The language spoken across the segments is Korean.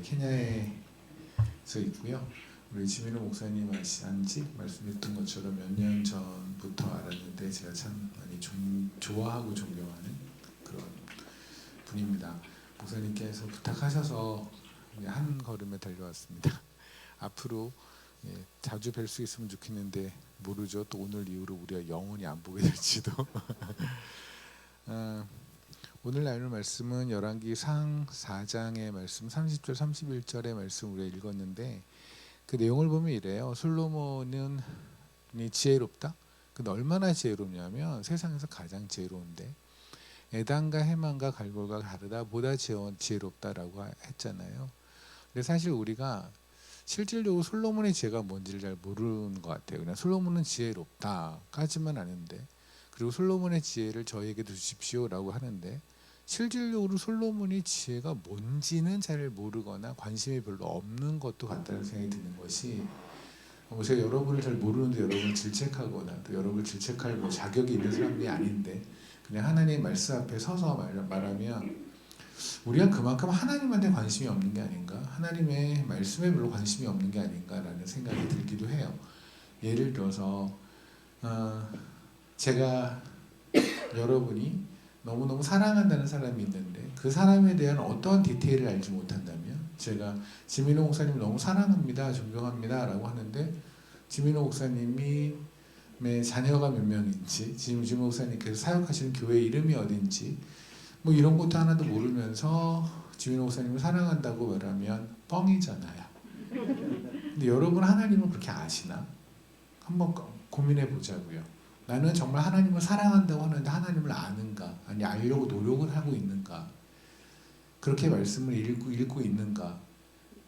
케냐에서 있고요. 우리 지민호 목사님 안지 말씀했던 것처럼 몇 년 전부터 알았는데 제가 참 많이 좋아하고 존경하는 그런 분입니다. 목사님께서 부탁하셔서 한 걸음에 달려왔습니다. 앞으로 자주 뵐 수 있으면 좋겠는데 모르죠. 또 오늘 이후로 우리가 영원히 안 보게 될지도. 오늘 나눌 말씀은 열왕기상 4장의 말씀 30절 31절의 말씀 우리가 읽었는데 그 내용을 보면 이래요. 솔로몬은 지혜롭다. 근데 얼마나 지혜롭냐면 세상에서 가장 지혜로운데 에단과 헤만과 갈골과 다르다 보다 지혜롭다라고 했잖아요. 근데 사실 우리가 실질적으로 솔로몬의 지혜가 뭔지를 잘 모르는 것 같아요. 그냥 솔로몬은 지혜롭다까지만 아는데, 그리고 솔로몬의 지혜를 저에게도 주십시오라고 하는데 실질적으로 솔로몬의 지혜가 뭔지는 잘 모르거나 관심이 별로 없는 것도 같다는 생각이 드는 것이, 제가 여러분을 잘 모르는데 여러분을 질책하거나 또 여러분을 질책할 자격이 있는 사람이 아닌데 그냥 하나님의 말씀 앞에 서서 말하면 우리가 그만큼 하나님한테 관심이 없는 게 아닌가, 하나님의 말씀에 별로 관심이 없는 게 아닌가라는 생각이 들기도 해요. 예를 들어서 제가 여러분이 너무너무 사랑한다는 사람이 있는데 그 사람에 대한 어떠한 디테일을 알지 못한다면, 제가 지민호 목사님 너무 사랑합니다, 존경합니다 라고 하는데 지민호 목사님이 자녀가 몇 명인지, 지민호 목사님께서 사역하시는 교회 이름이 어딘지 뭐 이런 것도 하나도 모르면서 지민호 목사님을 사랑한다고 말하면 뻥이잖아요. 근데 여러분 하나님을 그렇게 아시나? 한번 고민해 보자고요. 나는 정말 하나님을 사랑한다고 하는데 하나님을 아는가? 아니 알려고 노력을 하고 있는가? 그렇게 말씀을 읽고 있는가?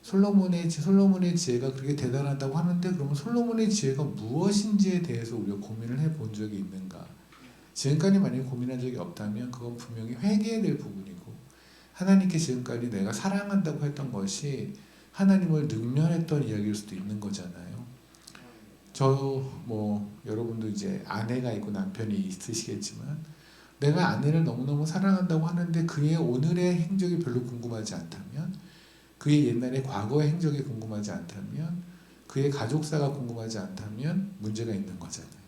솔로몬의 지혜가 그렇게 대단하다고 하는데 그러면 솔로몬의 지혜가 무엇인지에 대해서 우리가 고민을 해본 적이 있는가? 지금까지 만약에 고민한 적이 없다면 그건 분명히 회개해야 될 부분이고, 하나님께 지금까지 내가 사랑한다고 했던 것이 하나님을 능멸했던 이야기일 수도 있는 거잖아요. 여러분도 이제 아내가 있고 남편이 있으시겠지만 내가 아내를 너무너무 사랑한다고 하는데 그의 오늘의 행적이 별로 궁금하지 않다면, 그의 옛날의 과거의 행적이 궁금하지 않다면, 그의 가족사가 궁금하지 않다면 문제가 있는 거잖아요.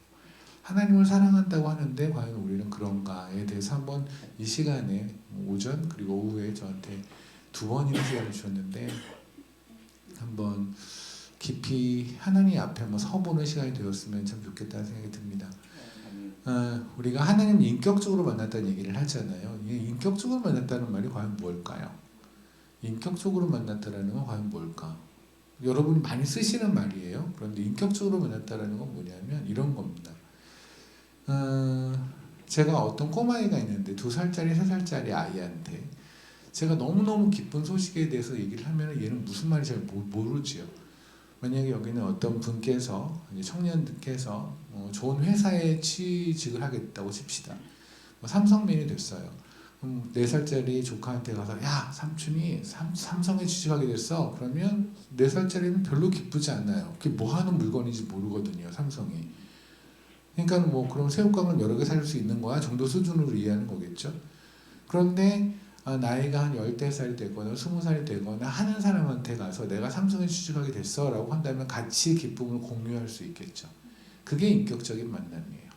하나님을 사랑한다고 하는데 과연 우리는 그런가에 대해서 한번 이 시간에 오전 그리고 오후에 저한테 2번이나 시간을 주셨는데 한번 깊이 하나님 앞에 한번 서보는 시간이 되었으면 참 좋겠다는 생각이 듭니다. 우리가 하나님을 인격적으로 만났다는 얘기를 하잖아요. 인격적으로 만났다는 말이 과연 뭘까요? 인격적으로 만났다는 건 과연 뭘까? 여러분이 많이 쓰시는 말이에요. 그런데 인격적으로 만났다는 건 뭐냐면 이런 겁니다. 제가 어떤 꼬마아이가 있는데 2살짜리 3살짜리 아이한테 제가 너무너무 기쁜 소식에 대해서 얘기를 하면 얘는 무슨 말인지 잘 모르지요. 만약에 여기는 어떤 분께서, 청년들께서 좋은 회사에 취직을 하겠다고 칩시다. 삼성맨이 됐어요. 4살짜리 조카한테 가서 야 삼촌이 삼성에 취직하게 됐어. 그러면 4살짜리는 별로 기쁘지 않아요. 그게 뭐 하는 물건인지 모르거든요, 삼성이. 그러니까 그럼 새우깡을 여러 개 살 수 있는 거야 정도 수준으로 이해하는 거겠죠. 그런데 나이가 한 10살이 되거나 20살이 되거나 하는 사람한테 가서 내가 삼성에 취직하게 됐어 라고 한다면 같이 기쁨을 공유할 수 있겠죠. 그게 인격적인 만남이에요.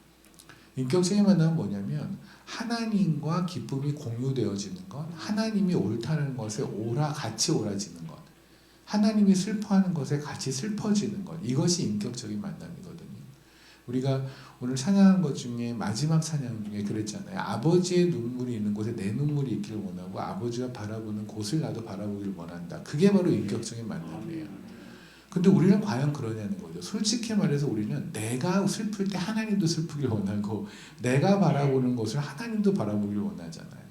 인격적인 만남은 뭐냐면 하나님과 기쁨이 공유되어지는 것, 하나님이 옳다는 것에 같이 옳아지는 것, 하나님이 슬퍼하는 것에 같이 슬퍼지는 것, 이것이 인격적인 만남이거든요. 우리가 오늘 찬양한 것 중에 마지막 찬양 중에 그랬잖아요. 아버지의 눈물이 있는 곳에 내 눈물이 있기를 원하고 아버지가 바라보는 곳을 나도 바라보기를 원한다. 그게 바로 인격적인 만남이에요. 근데 우리는 과연 그러냐는 거죠. 솔직히 말해서 우리는 내가 슬플 때 하나님도 슬프길 원하고 내가 바라보는 것을 하나님도 바라보길 원하잖아요.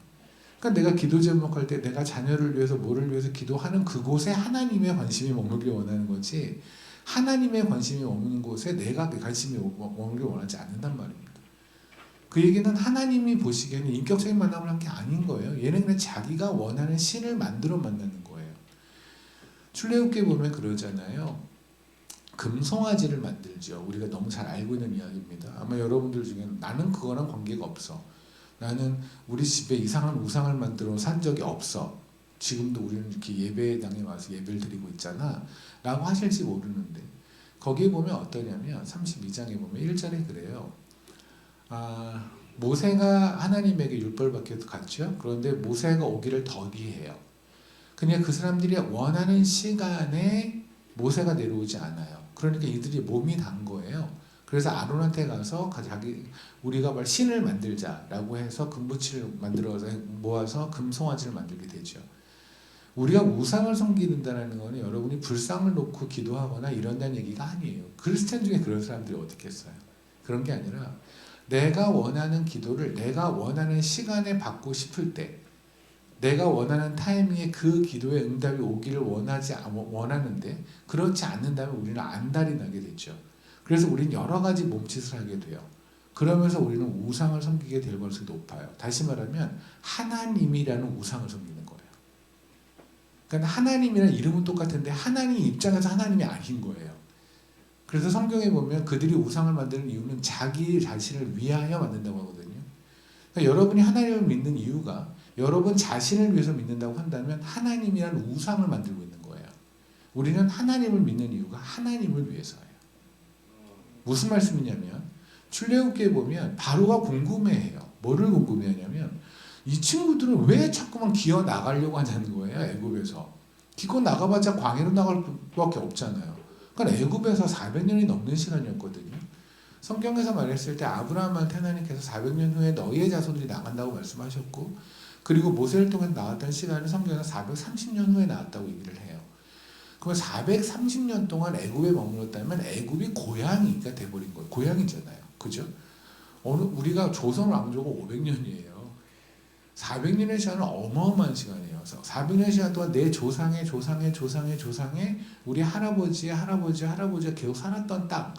그러니까 내가 기도 제목할 때 내가 자녀를 위해서 뭐를 위해서 기도하는 그곳에 하나님의 관심이 머물길 원하는 거지, 하나님의 관심이 머무는 곳에 내가 관심이 머물길 원하지 않는단 말입니다. 그 얘기는 하나님이 보시기에는 인격적인 만남을 한 게 아닌 거예요. 얘는 그냥 자기가 원하는 신을 만들어 만나는 거예요. 출애굽기에 보면 그러잖아요. 금송아지를 만들죠. 우리가 너무 잘 알고 있는 이야기입니다. 아마 여러분들 중에는 나는 그거랑 관계가 없어, 나는 우리 집에 이상한 우상을 만들어 산 적이 없어, 지금도 우리는 이렇게 예배당에 와서 예배를 드리고 있잖아 라고 하실지 모르는데 거기에 보면 어떠냐면 32장에 보면 1절에 그래요. 모세가 하나님에게 율법을 받기로 갔죠. 그런데 모세가 오기를 더디해요. 그냥 그 사람들이 원하는 시간에 모세가 내려오지 않아요. 그러니까 이들이 몸이 단 거예요. 그래서 아론한테 가서 우리가 신을 만들자라고 해서 금붙이를 만들어서 모아서 금송아지를 만들게 되죠. 우리가 우상을 섬기는다는 것은 여러분이 불상을 놓고 기도하거나 이런다는 얘기가 아니에요. 크리스찬 중에 그런 사람들이 어떻게 했어요? 그런 게 아니라 내가 원하는 기도를 내가 원하는 시간에 받고 싶을 때 내가 원하는 타이밍에 그 기도의 응답이 오기를 원하는데 그렇지 않는다면 우리는 안달이 나게 되죠. 그래서 우리는 여러 가지 몸짓을 하게 돼요. 그러면서 우리는 우상을 섬기게 될 가능성이 높아요. 다시 말하면 하나님이라는 우상을 섬기는 거예요. 그러니까 하나님이라는 이름은 똑같은데 하나님 입장에서 하나님이 아닌 거예요. 그래서 성경에 보면 그들이 우상을 만드는 이유는 자기 자신을 위하여 만든다고 하거든요. 그러니까 여러분이 하나님을 믿는 이유가 여러분 자신을 위해서 믿는다고 한다면 하나님이라는 우상을 만들고 있는 거예요. 우리는 하나님을 믿는 이유가 하나님을 위해서예요. 무슨 말씀이냐면 출애굽기에 보면 바로가 궁금해해요. 뭐를 궁금해하냐면 이 친구들은 왜 자꾸만 기어 나가려고 하냐는 거예요. 애굽에서. 기껏 나가봤자 광야로 나갈 수밖에 없잖아요. 그러니까 애굽에서 400년이 넘는 시간이었거든요. 성경에서 말했을 때 아브라함한테 하나님께서 400년 후에 너희의 자손들이 나간다고 말씀하셨고 그리고 모세를 통해서 나왔던 시간은 성경에서 430년 후에 나왔다고 얘기를 해요. 그러면 430년 동안 애굽에 머물렀다면 애굽이 고향이가 돼버린 거예요. 고향이잖아요. 그죠? 우리가 조선 왕조가 500년이에요. 400년의 시간은 어마어마한 시간이에요. 400년의 시간 동안 내 조상의 우리 할아버지가 계속 살았던 땅.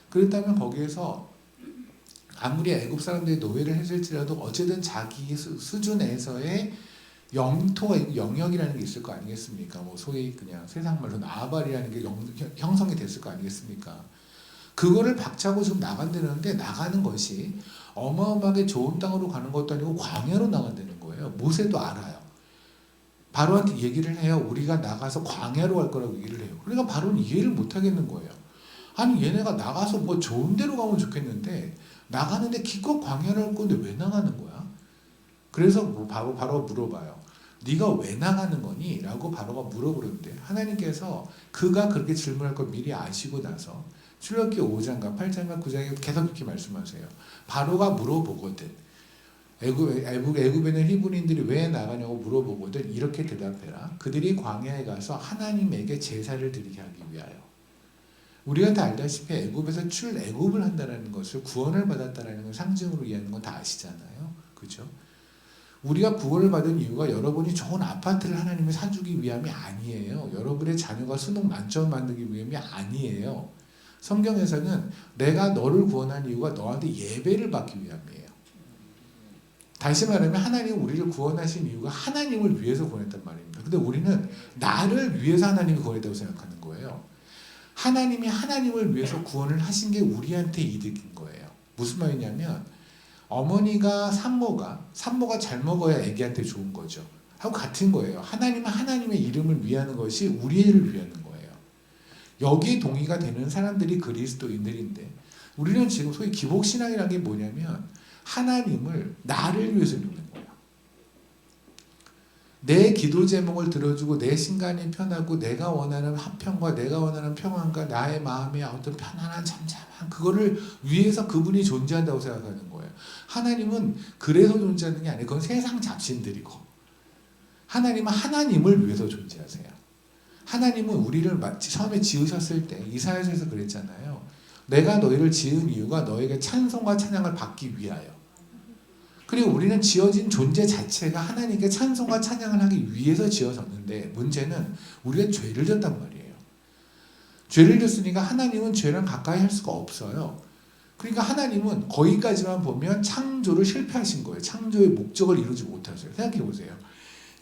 그렇다면 거기에서 아무리 애굽 사람들이 노예를 했을지라도 어쨌든 자기 수준에서의 영역이라는 게 있을 거 아니겠습니까? 뭐 소위 그냥 세상 말로 나발이라는 게 형성이 됐을 거 아니겠습니까? 그거를 박차고 지금 나간다는데 나가는 것이 어마어마하게 좋은 땅으로 가는 것도 아니고 광야로 나간다는 거예요. 모세도 알아요. 바로한테 얘기를 해요. 우리가 나가서 광야로 갈 거라고 얘기를 해요. 그러니까 바로는 이해를 못 하겠는 거예요. 아니 얘네가 나가서 뭐 좋은 데로 가면 좋겠는데 나가는데 기껏 광야를 갈 건데 왜 나가는 거야? 그래서 바로 물어봐요. 네가 왜 나가는 거니? 라고 바로가 물어보는데 하나님께서 그가 그렇게 질문할 걸 미리 아시고 나서 출애굽기 5장과 8장과 9장에 계속 이렇게 말씀하세요. 바로가 물어보거든. 애굽에 있는 히브리인들이 왜 나가냐고 물어보거든. 이렇게 대답해라. 그들이 광야에 가서 하나님에게 제사를 드리게 하기 위하여. 우리가 다 알다시피 애굽에서 출애굽을 한다는 것을 구원을 받았다는 걸 상징으로 이해하는 건 다 아시잖아요. 그죠? 우리가 구원을 받은 이유가 여러분이 좋은 아파트를 하나님이 사주기 위함이 아니에요. 여러분의 자녀가 수능 만점 만들기 위함이 아니에요. 성경에서는 내가 너를 구원한 이유가 너한테 예배를 받기 위함이에요. 다시 말하면 하나님이 우리를 구원하신 이유가 하나님을 위해서 구원했단 말입니다. 근데 우리는 나를 위해서 하나님이 구원했다고 생각하는 거예요. 하나님이 하나님을 위해서 구원을 하신 게 우리한테 이득인 거예요. 무슨 말이냐면 어머니가 산모가 잘 먹어야 애기한테 좋은 거죠. 하고 같은 거예요. 하나님은 하나님의 이름을 위하는 것이 우리를 위하는 거예요. 여기에 동의가 되는 사람들이 그리스도인들인데 우리는 지금 소위 기복신앙이라는 게 뭐냐면 하나님을 나를 위해서 믿는 거예요. 내 기도 제목을 들어주고 내 신간이 편하고 내가 원하는 화평과 내가 원하는 평안과 나의 마음의 어떤 편안한 잠잠한 그거를 위해서 그분이 존재한다고 생각하는 거예요. 하나님은 그래서 존재하는 게 아니에요. 그건 세상 잡신들이고 하나님은 하나님을 위해서 존재하세요. 하나님은 우리를 처음에 지으셨을 때 이사야서에서 그랬잖아요. 내가 너희를 지은 이유가 너에게 찬송과 찬양을 받기 위하여. 그리고 우리는 지어진 존재 자체가 하나님께 찬송과 찬양을 하기 위해서 지어졌는데 문제는 우리가 죄를 졌단 말이에요. 죄를 졌으니까 하나님은 죄랑 가까이 할 수가 없어요. 그러니까 하나님은 거기까지만 보면 창조를 실패하신 거예요. 창조의 목적을 이루지 못하세요. 생각해 보세요.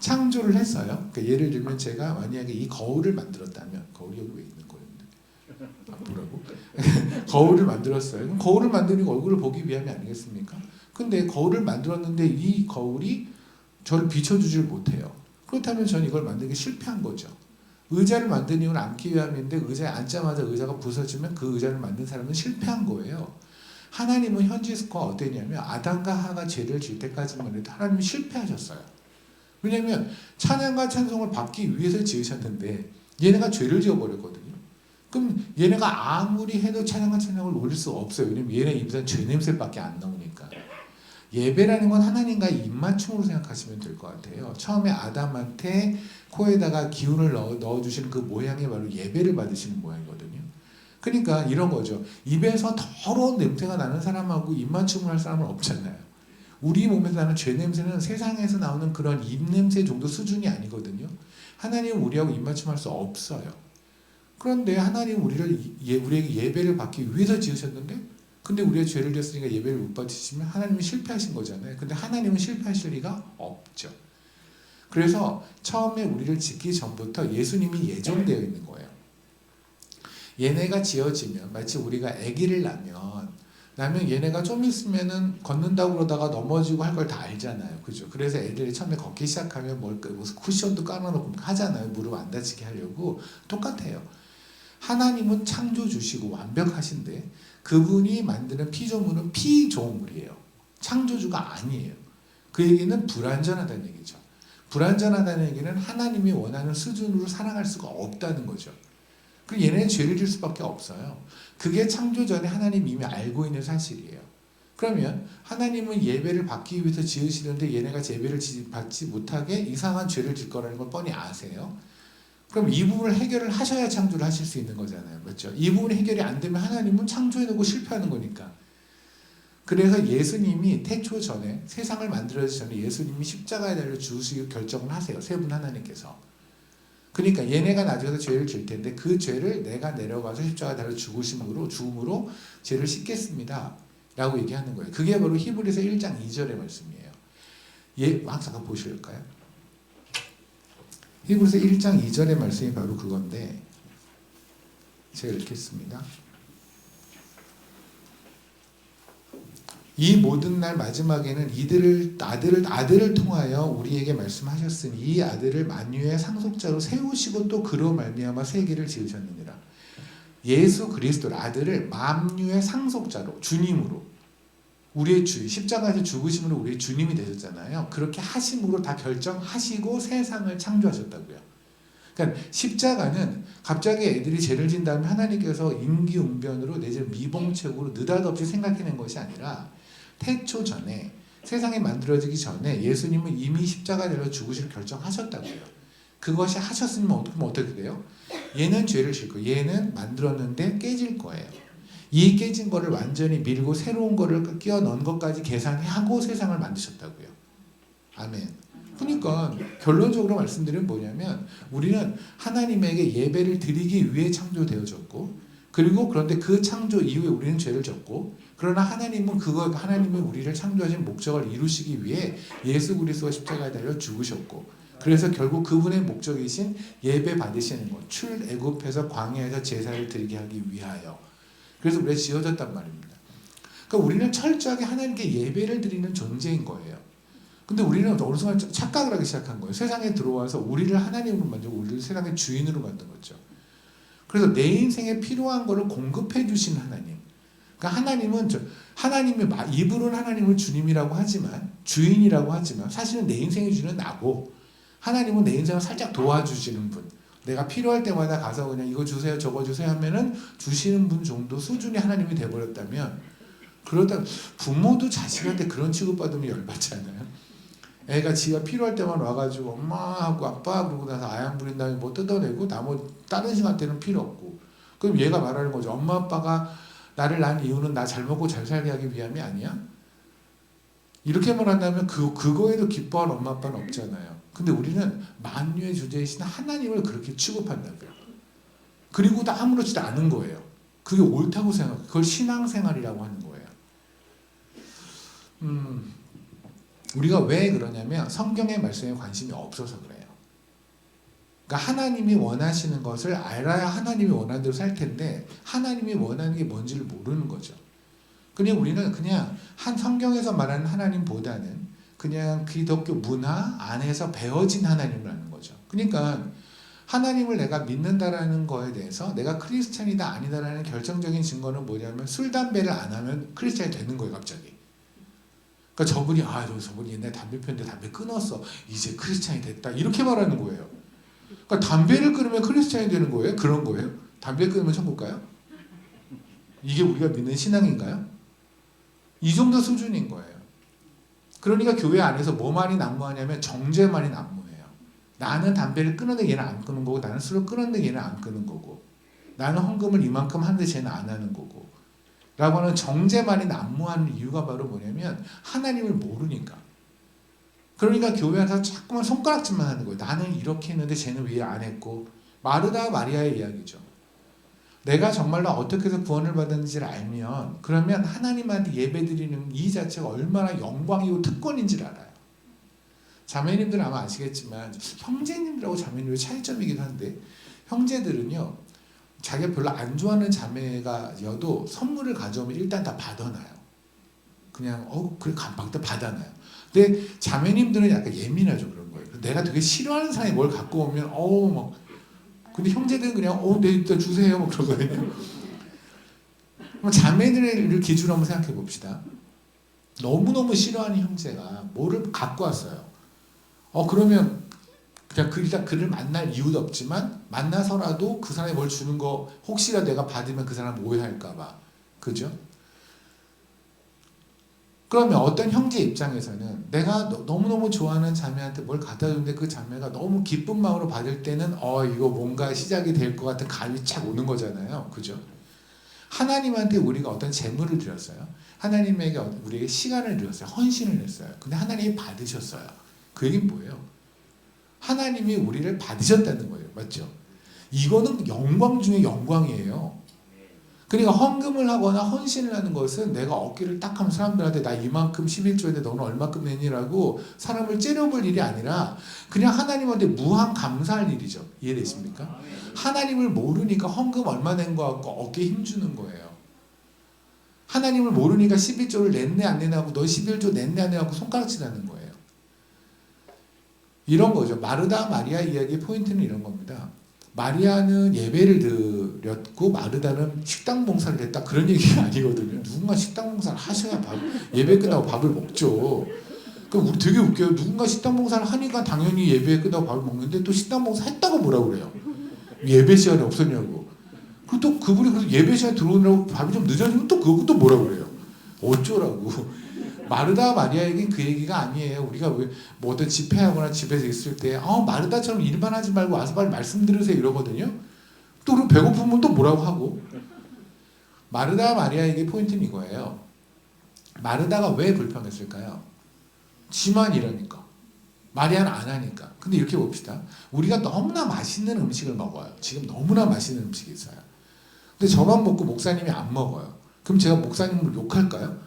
창조를 했어요. 그러니까 예를 들면 제가 만약에 이 거울을 만들었다면 거울이 여기 왜 있는 거예요? 뭐라고? 거울을 만들었어요. 그럼 거울을 만드는 얼굴을 보기 위함이 아니겠습니까? 근데 거울을 만들었는데 이 거울이 저를 비춰주질 못해요. 그렇다면 저는 이걸 만들기 실패한 거죠. 의자를 만든 이유는 앉기 위함인데 의자에 앉자마자 의자가 부서지면 그 의자를 만든 사람은 실패한 거예요. 하나님은 현지스코가 어땠냐면 아담과 하나가 죄를 질 때까지만 해도 하나님이 실패하셨어요. 왜냐하면 찬양과 찬송을 받기 위해서 지으셨는데 얘네가 죄를 지어버렸거든요. 그럼 얘네가 아무리 해도 찬양과 찬송을 올릴 수 없어요. 왜냐면 얘네 입에서 죄 냄새밖에 안 나오니까. 예배라는 건 하나님과의 입맞춤으로 생각하시면 될 것 같아요. 처음에 아담한테 코에다가 기운을 넣어주시는 그 모양이 바로 예배를 받으시는 모양이거든요. 그러니까 이런 거죠. 입에서 더러운 냄새가 나는 사람하고 입맞춤을 할 사람은 없잖아요. 우리 몸에서 나는 죄 냄새는 세상에서 나오는 그런 입냄새 정도 수준이 아니거든요. 하나님은 우리하고 입맞춤할 수 없어요. 그런데 하나님은 우리에게 예배를 받기 위해서 지으셨는데 근데 우리가 죄를 지었으니까 예배를 못 받으시면 하나님은 실패하신 거잖아요. 근데 하나님은 실패하실 리가 없죠. 그래서 처음에 우리를 짓기 전부터 예수님이 예정되어 있는 거예요. 얘네가 지어지면 마치 우리가 아기를 낳으면 얘네가 좀 있으면은 걷는다고 그러다가 넘어지고 할 걸 다 알잖아요. 그죠? 그래서 애들이 처음에 걷기 시작하면 무슨 쿠션도 깔아놓고 하잖아요. 무릎 안 다치게 하려고. 똑같아요. 하나님은 창조주시고 완벽하신데 그분이 만드는 피조물은 피조물이에요. 창조주가 아니에요. 그 얘기는 불완전하다는 얘기죠. 불완전하다는 얘기는 하나님이 원하는 수준으로 살아갈 수가 없다는 거죠. 그리고 얘네는 죄를 질 수밖에 없어요. 그게 창조 전에 하나님이 이미 알고 있는 사실이에요. 그러면 하나님은 예배를 받기 위해서 지으시는데 얘네가 예배를 받지 못하게 이상한 죄를 질 거라는 걸 뻔히 아세요. 그럼 이 부분을 해결을 하셔야 창조를 하실 수 있는 거잖아요. 그렇죠? 이 부분이 해결이 안 되면 하나님은 창조해놓고 실패하는 거니까. 그래서 예수님이 태초 전에 세상을 만들어지기 전에 예수님이 십자가에 달려 죽으시기 결정을 하세요. 세 분 하나님께서. 그러니까 얘네가 나중에 죄를 질 텐데 그 죄를 내가 내려가서 십자가에 달려 죽음으로 죄를 씻겠습니다. 라고 얘기하는 거예요. 그게 바로 히브리서 1장 2절의 말씀이에요. 잠깐 보실까요? 히브리서 1장 2절의 말씀이 바로 그건데 제가 읽겠습니다. 이 모든 날 마지막에는 아들을 통하여 우리에게 말씀하셨으니 이 아들을 만유의 상속자로 세우시고 또 그로 말미암아 세계를 지으셨느니라. 예수 그리스도를 아들을 만유의 상속자로 주님으로 우리의 주 십자가에서 죽으심으로 우리의 주님이 되셨잖아요. 그렇게 하심으로 다 결정하시고 세상을 창조하셨다고요. 그러니까 십자가는 갑자기 애들이 죄를 진 다음에 하나님께서 임기응변으로 내지는 미봉책으로 느닷없이 생각해낸 것이 아니라 태초 전에 세상이 만들어지기 전에 예수님은 이미 십자가에 달려 죽으실 결정하셨다고요. 그것이 하셨으면 어떻게 돼요? 얘는 죄를 질 거예요. 얘는 만들었는데 깨질 거예요. 이 깨진 거를 완전히 밀고 새로운 거를 끼워 넣은 것까지 계산하고 세상을 만드셨다고요. 아멘. 그러니까 결론적으로 말씀드리면 뭐냐면 우리는 하나님에게 예배를 드리기 위해 창조되어졌고 그런데 그 창조 이후에 우리는 죄를 졌고 그러나 하나님은 우리를 창조하신 목적을 이루시기 위해 예수 그리스도가 십자가에 달려 죽으셨고 그래서 결국 그분의 목적이신 예배 받으시는 것 출애굽해서 광야에서 제사를 드리게 하기 위하여 그래서 우리가 지어졌단 말입니다. 그러니까 우리는 철저하게 하나님께 예배를 드리는 존재인 거예요. 근데 우리는 어느 순간 착각을 하기 시작한 거예요. 세상에 들어와서 우리를 하나님으로 만들고 우리를 세상의 주인으로 만든 거죠. 그래서 내 인생에 필요한 거를 공급해 주신 하나님. 그러니까 하나님이 입으로는 하나님을 주님이라고 하지만 주인이라고 하지만 사실은 내 인생의 주인은 나고 하나님은 내 인생을 살짝 도와주시는 분. 내가 필요할 때마다 가서 그냥 이거 주세요 저거 주세요 하면은 주시는 분 정도 수준이 하나님이 돼버렸다면 그러다 부모도 자식한테 그런 취급받으면 열받지 않아요? 애가 지가 필요할 때만 와가지고 엄마하고 아빠 그러고 나서 아양 부린 다음에 뭐 뜯어내고 다른 시간대는 필요 없고 그럼 얘가 말하는 거죠. 엄마 아빠가 나를 낳은 이유는 나 잘 먹고 잘 살게 하기 위함이 아니야? 이렇게만 한다면 그거에도 기뻐할 엄마 아빠는 없잖아요. 근데 우리는 만유의 주제이신 하나님을 그렇게 취급한다고요. 그리고도 아무렇지도 않은 거예요. 그게 옳다고 생각해요. 그걸 신앙생활이라고 하는 거예요. 우리가 왜 그러냐면 성경의 말씀에 관심이 없어서 그래요. 그러니까 하나님이 원하시는 것을 알아야 하나님이 원하는 대로 살 텐데 하나님이 원하는 게 뭔지를 모르는 거죠. 그냥 우리는 그냥 한 성경에서 말하는 하나님보다는 그냥 기독교 문화 안에서 배워진 하나님을 아는 거죠. 그러니까 하나님을 내가 믿는다라는 거에 대해서 내가 크리스찬이다 아니다라는 결정적인 증거는 뭐냐면 술, 담배를 안 하면 크리스찬이 되는 거예요, 갑자기. 그러니까 저분이 옛날에 담배 피웠는데 담배 끊었어. 이제 크리스찬이 됐다. 이렇게 말하는 거예요. 그러니까 담배를 끊으면 크리스찬이 되는 거예요? 그런 거예요? 담배 끊으면 천국 가요? 이게 우리가 믿는 신앙인가요? 이 정도 수준인 거예요. 그러니까 교회 안에서 뭐 많이 난무하냐면 정죄만이 난무해요. 나는 담배를 끊었는데 얘는 안 끊는 거고, 나는 술을 끊었는데 얘는 안 끊는 거고, 나는 헌금을 이만큼 하는데 쟤는 안 하는 거고 라고 하는 정죄만이 난무하는 이유가 바로 뭐냐면 하나님을 모르니까. 그러니까 교회 안에서 자꾸만 손가락질만 하는 거예요. 나는 이렇게 했는데 쟤는 왜 안 했고. 마르다 마리아의 이야기죠. 내가 정말로 어떻게 해서 구원을 받았는지를 알면 그러면 하나님한테 예배드리는 이 자체가 얼마나 영광이고 특권인지를 알아요. 자매님들은 아마 아시겠지만 형제님들하고 자매님의 차이점이기도 한데, 형제들은요 자기가 별로 안 좋아하는 자매가여도 선물을 가져오면 일단 다 받아놔요. 그냥 그래 감방도 받아놔요. 근데 자매님들은 약간 예민하죠. 그런 거예요. 내가 되게 싫어하는 사람이 뭘 갖고 오면 막 근데 형제들은 그냥 네 일단 주세요 뭐 그러거든요. 자매들을 기준으로 한번 생각해 봅시다. 너무너무 싫어하는 형제가 뭐를 갖고 왔어요. 그러면 그냥 일단 그를 만날 이유도 없지만 만나서라도 그 사람이 뭘 주는 거 혹시라도 내가 받으면 그 사람 오해할까봐. 그죠? 그러면 어떤 형제 입장에서는 내가 너무너무 좋아하는 자매한테 뭘 갖다 줬는데 그 자매가 너무 기쁜 마음으로 받을 때는 이거 뭔가 시작이 될 것 같은 감이 착 오는 거잖아요. 그죠? 하나님한테 우리가 어떤 재물을 드렸어요. 하나님에게 우리에게 시간을 드렸어요. 헌신을 했어요. 근데 하나님이 받으셨어요. 그 얘기는 뭐예요? 하나님이 우리를 받으셨다는 거예요. 맞죠? 이거는 영광 중에 영광이에요. 그러니까 헌금을 하거나 헌신을 하는 것은 내가 어깨를 딱 하면 사람들한테 나 이만큼 11조인데 너는 얼마큼 내니라고 사람을 째려볼 일이 아니라 그냥 하나님한테 무한 감사할 일이죠. 이해되십니까? 하나님을 모르니까 헌금 얼마 낸 거 같고 어깨에 힘주는 거예요. 하나님을 모르니까 11조를 냈네 안 냈네 하고 너 11조 냈네 안 냈네 하고 손가락질하는 거예요. 이런 거죠. 마르다 마리아 이야기의 포인트는 이런 겁니다. 마리아는 예배를 드렸고 마르다는 식당 봉사를 했다. 그런 얘기가 아니거든요. 누군가 식당 봉사를 하셔야 예배 끝나고 밥을 먹죠. 그럼 우리 되게 웃겨요. 누군가 식당 봉사를 하니까 당연히 예배 끝나고 밥을 먹는데 또 식당 봉사 했다고 뭐라고 그래요. 예배 시간이 없었냐고. 그리고 또 그분이 그래서 예배 시간에 들어오느라고 밥이 좀 늦어지면 또 그것도 뭐라고 그래요. 어쩌라고. 마르다 마리아에겐 그 얘기가 아니에요. 우리가 뭐 어떤 집회하거나 집에서 있을 때 마르다처럼 일만 하지 말고 와서 빨리 말씀 들으세요 이러거든요. 또 그럼 배고프면 또 뭐라고 하고. 마르다 마리아에게 포인트는 이거예요. 마르다가 왜 불평했을까요? 지만 이러니까. 마리아는 안 하니까. 근데 이렇게 봅시다. 우리가 너무나 맛있는 음식을 먹어요. 지금 너무나 맛있는 음식이 있어요. 근데 저만 먹고 목사님이 안 먹어요. 그럼 제가 목사님을 욕할까요?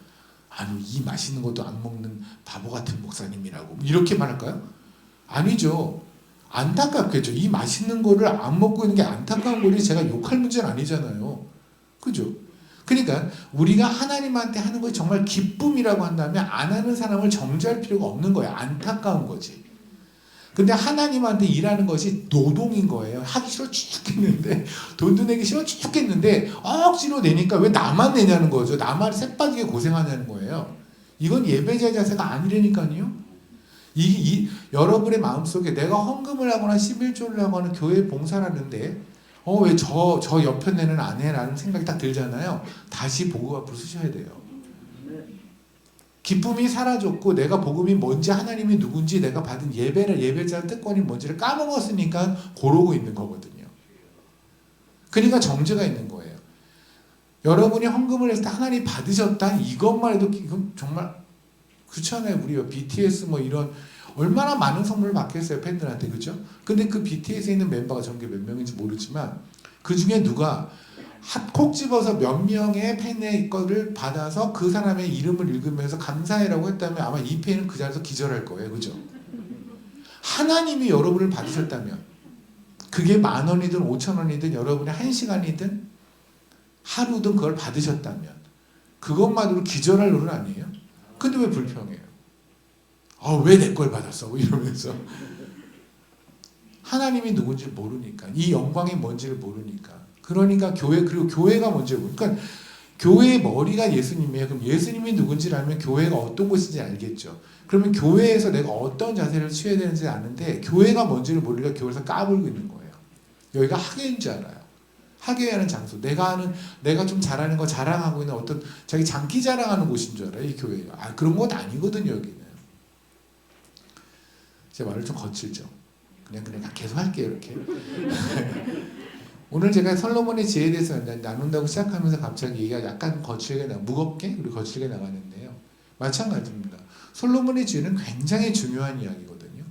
아니 이 맛있는 것도 안 먹는 바보 같은 목사님이라고 이렇게 말할까요? 아니죠. 안타깝겠죠. 이 맛있는 거를 안 먹고 있는 게 안타까운 거지 제가 욕할 문제는 아니잖아요. 그죠? 그러니까 우리가 하나님한테 하는 것이 정말 기쁨이라고 한다면 안 하는 사람을 정죄할 필요가 없는 거예요. 안타까운 거지. 근데 하나님한테 일하는 것이 노동인 거예요. 하기 싫어 죽겠는데 돈도 내기 싫어 죽겠는데 억지로 내니까 왜 나만 내냐는 거죠. 나만 새빠지게 고생하냐는 거예요. 이건 예배자의 자세가 아니라니까요. 여러분의 마음속에 내가 헌금을 하거나 11조를 하거나 교회 봉사를 하는데 왜 저 옆편에는 안 해라는 생각이 딱 들잖아요. 다시 복음 앞으로 쓰셔야 돼요. 기쁨이 사라졌고 내가 복음이 뭔지 하나님이 누군지 내가 받은 예배자 특권이 뭔지를 까먹었으니까 고르고 있는 거거든요. 그러니까 정죄가 있는 거예요. 여러분이 헌금을 했을 때 하나님 받으셨다 이것만 해도 이건 정말 그렇잖아요. 우리 BTS 뭐 이런 얼마나 많은 선물을 받겠어요 팬들한테. 그죠? 근데 그 BTS에 있는 멤버가 전개 몇 명인지 모르지만 그 중에 누가 콕 집어서 몇 명의 팬의 거를 받아서 그 사람의 이름을 읽으면서 감사해라고 했다면 아마 이 팬은 그 자리에서 기절할 거예요. 그죠? 하나님이 여러분을 받으셨다면 그게 10,000원이든 5,000원이든 여러분이 1시간이든 하루든 그걸 받으셨다면 그것만으로 기절할 노릇 아니에요? 근데 왜 불평해요? 왜 내 걸 받았어? 뭐 이러면서 하나님이 누군지 모르니까, 이 영광이 뭔지를 모르니까. 그러니까 그리고 교회가 뭔지를 모르니까. 그러니까 교회의 머리가 예수님이에요. 그럼 예수님이 누군지를 알면 교회가 어떤 곳인지 알겠죠. 그러면 교회에서 내가 어떤 자세를 취해야 되는지 아는데 교회가 뭔지를 모르니까 교회에서 까불고 있는 거예요. 여기가 학예인 줄 알아요. 학예하는 장소. 내가 좀 잘하는 거 자랑하고 있는 어떤 자기 장기 자랑하는 곳인 줄 알아요. 이 교회가. 그런 건 아니거든요. 여기는. 제 말을 좀 거칠죠. 그냥 계속 할게요. 이렇게. 오늘 제가 솔로몬의 지혜에 대해서 나눈다고 시작하면서 갑자기 얘기가 약간 무겁게 그리고 거칠게 나가는데요. 마찬가지입니다. 솔로몬의 지혜는 굉장히 중요한 이야기거든요.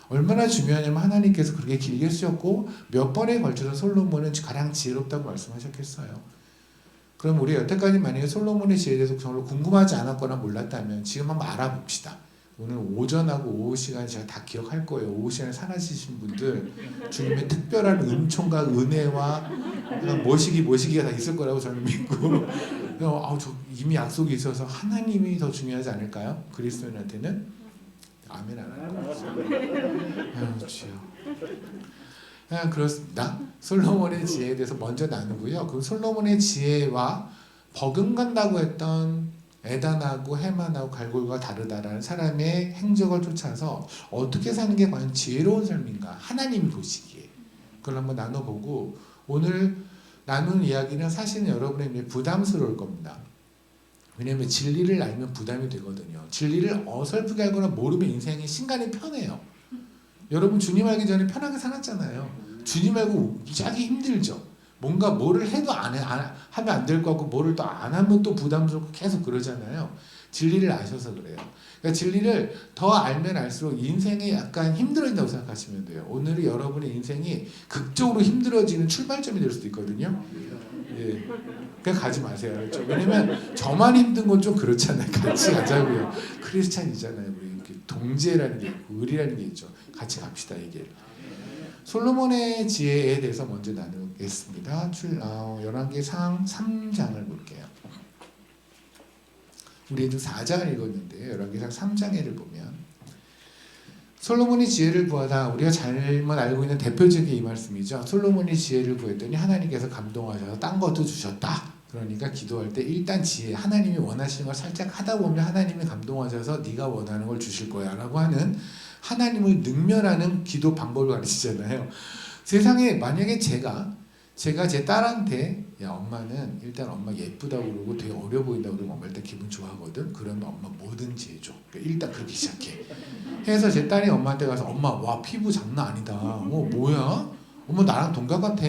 얼마나 중요하냐면 하나님께서 그렇게 길게 쓰셨고 몇 번에 걸쳐서 솔로몬은 가장 지혜롭다고 말씀하셨겠어요. 그럼 우리 여태까지 만약에 솔로몬의 지혜에 대해서 별로 궁금하지 않았거나 몰랐다면 지금 한번 알아봅시다. 오늘 오전하고 오후 시간 제가 다 기억할 거예요. 오후 시간에 살아계신 분들 주님의 특별한 은총과 은혜와 모시기가 다 있을 거라고 저는 믿고 저 이미 약속이 있어서 하나님이 더 중요하지 않을까요? 그리스도인한테는 아멘 안 할 거예요. 주여. 그렇습니다. 솔로몬의 지혜에 대해서 먼저 나누고요. 그 솔로몬의 지혜와 버금간다고 했던 에단하고 헤만하고 갈골과 다르다라는 사람의 행적을 쫓아서 어떻게 사는 게 과연 지혜로운 삶인가 하나님이 보시기에 그걸 한번 나눠보고 오늘 나눈 이야기는 사실은 여러분에게 부담스러울 겁니다. 왜냐하면 진리를 알면 부담이 되거든요. 진리를 어설프게 알거나 모르면 인생이 신간이 편해요. 여러분 주님 알기 전에 편하게 살았잖아요. 주님 알고 하기 힘들죠. 뭔가 뭐를 해도 하면 안 될 것 같고 뭐를 또 안 하면 또 부담스럽고 계속 그러잖아요. 진리를 아셔서 그래요. 그러니까 진리를 더 알면 알수록 인생이 약간 힘들어진다고 생각하시면 돼요. 오늘이 여러분의 인생이 극적으로 힘들어지는 출발점이 될 수도 있거든요. 예. 그냥 가지 마세요. 그렇죠? 왜냐면 저만 힘든 건 좀 그렇잖아요. 같이 가자고요. 크리스찬이잖아요. 우리 동지라는 게 있고 의리라는 게 있죠. 같이 갑시다 이게. 솔로몬의 지혜에 대해서 먼저 나누겠습니다. 열왕기상 3장을 볼게요. 우리 이제 4장을 읽었는데 열왕기상 3장에를 보면 솔로몬이 지혜를 구하다 우리가 잘못 알고 있는 대표적인 이 말씀이죠. 솔로몬이 지혜를 구했더니 하나님께서 감동하셔서 딴 것도 주셨다. 그러니까 기도할 때 일단 지혜, 하나님이 원하시는 걸 살짝 하다 보면 하나님이 감동하셔서 네가 원하는 걸 주실 거야 라고 하는 하나님을 능멸하는 기도 방법을 가르치잖아요. 세상에 만약에 제가 제 딸한테 야 엄마는 일단 엄마 예쁘다고 그러고 되게 어려 보인다고 그러면 엄마 일단 기분 좋아하거든. 그러면 엄마 뭐든지 해줘. 그러니까 일단 그렇게 시작해. 해서 제 딸이 엄마한테 가서 엄마 와 피부 장난 아니다. 뭐야? 엄마 나랑 동갑 같아.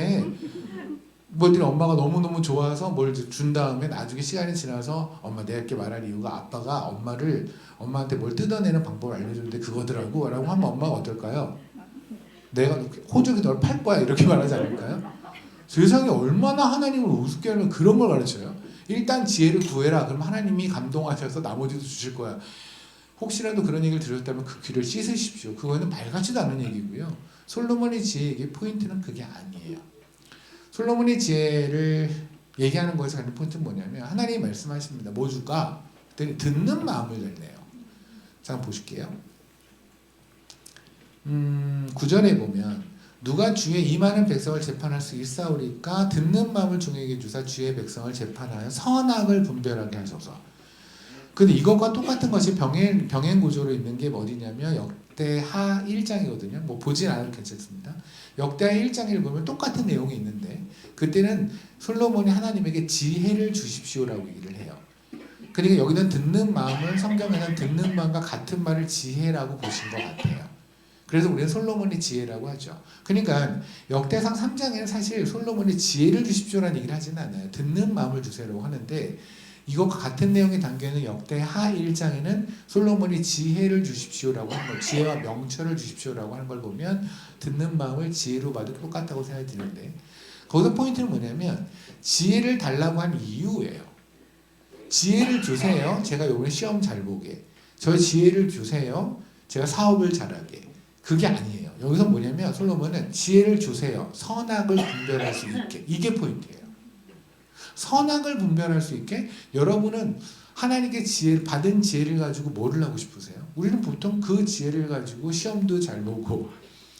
뭐들이 엄마가 너무너무 좋아서 뭘 준 다음에 나중에 시간이 지나서 엄마 내가 이렇게 말할 이유가 아빠가 엄마한테 뭘 뜯어내는 방법을 알려줬는데 그거더라고 라고 하면 엄마가 어떨까요? 내가 호적이 널 팔 거야 이렇게 말하지 않을까요? 세상에 얼마나 하나님을 우습게 하면 그런 걸 가르쳐요. 일단 지혜를 구해라. 그럼 하나님이 감동하셔서 나머지도 주실 거야. 혹시라도 그런 얘기를 들었다면 그 귀를 씻으십시오. 그거는 말 같지도 않은 얘기고요. 솔로몬의 지혜의 포인트는 그게 아니에요. 솔로몬의 지혜를 얘기하는 거에서 가는 포인트는 뭐냐면 하나님이 말씀하십니다. 뭐 줄까? 그랬더니 듣는 마음을 달래요. 자, 한번 보실게요. 9절에 보면 누가 주의 이 많은 백성을 재판할 수 있사오리까 듣는 마음을 종에게 주사 주의 백성을 재판하여 선악을 분별하게 하소서. 근데 이것과 똑같은 것이 병행 구조로 있는 게 어디냐면 역대하 1장이거든요. 뭐 보진 않아도 괜찮습니다. 역대하 1장을 보면 똑같은 내용이 있는데 그때는 솔로몬이 하나님에게 지혜를 주십시오라고 얘기를 해요. 그러니까 여기는 듣는 마음을 성경에는 듣는 마음과 같은 말을 지혜라고 보신 것 같아요. 그래서 우리는 솔로몬의 지혜라고 하죠. 그러니까 역대상 3장에는 사실 솔로몬이 지혜를 주십시오라는 얘기를 하지는 않아요. 듣는 마음을 주세요라고 하는데 이것과 같은 내용이 담겨있는 역대하 1장에는 솔로몬이 지혜를 주십시오라고 하는 걸, 지혜와 명철을 주십시오라고 하는 걸 보면 듣는 마음을 지혜로 봐도 똑같다고 생각이 드는데 거기서 포인트는 뭐냐면 지혜를 달라고 한 이유예요. 지혜를 주세요. 제가 이번에 시험 잘 보게. 저 지혜를 주세요. 제가 사업을 잘하게. 그게 아니에요. 여기서 뭐냐면 솔로몬은 지혜를 주세요. 선악을 분별할 수 있게. 이게 포인트예요. 선악을 분별할 수 있게 여러분은 하나님께 받은 지혜를 가지고 뭐를 하고 싶으세요? 우리는 보통 그 지혜를 가지고 시험도 잘 보고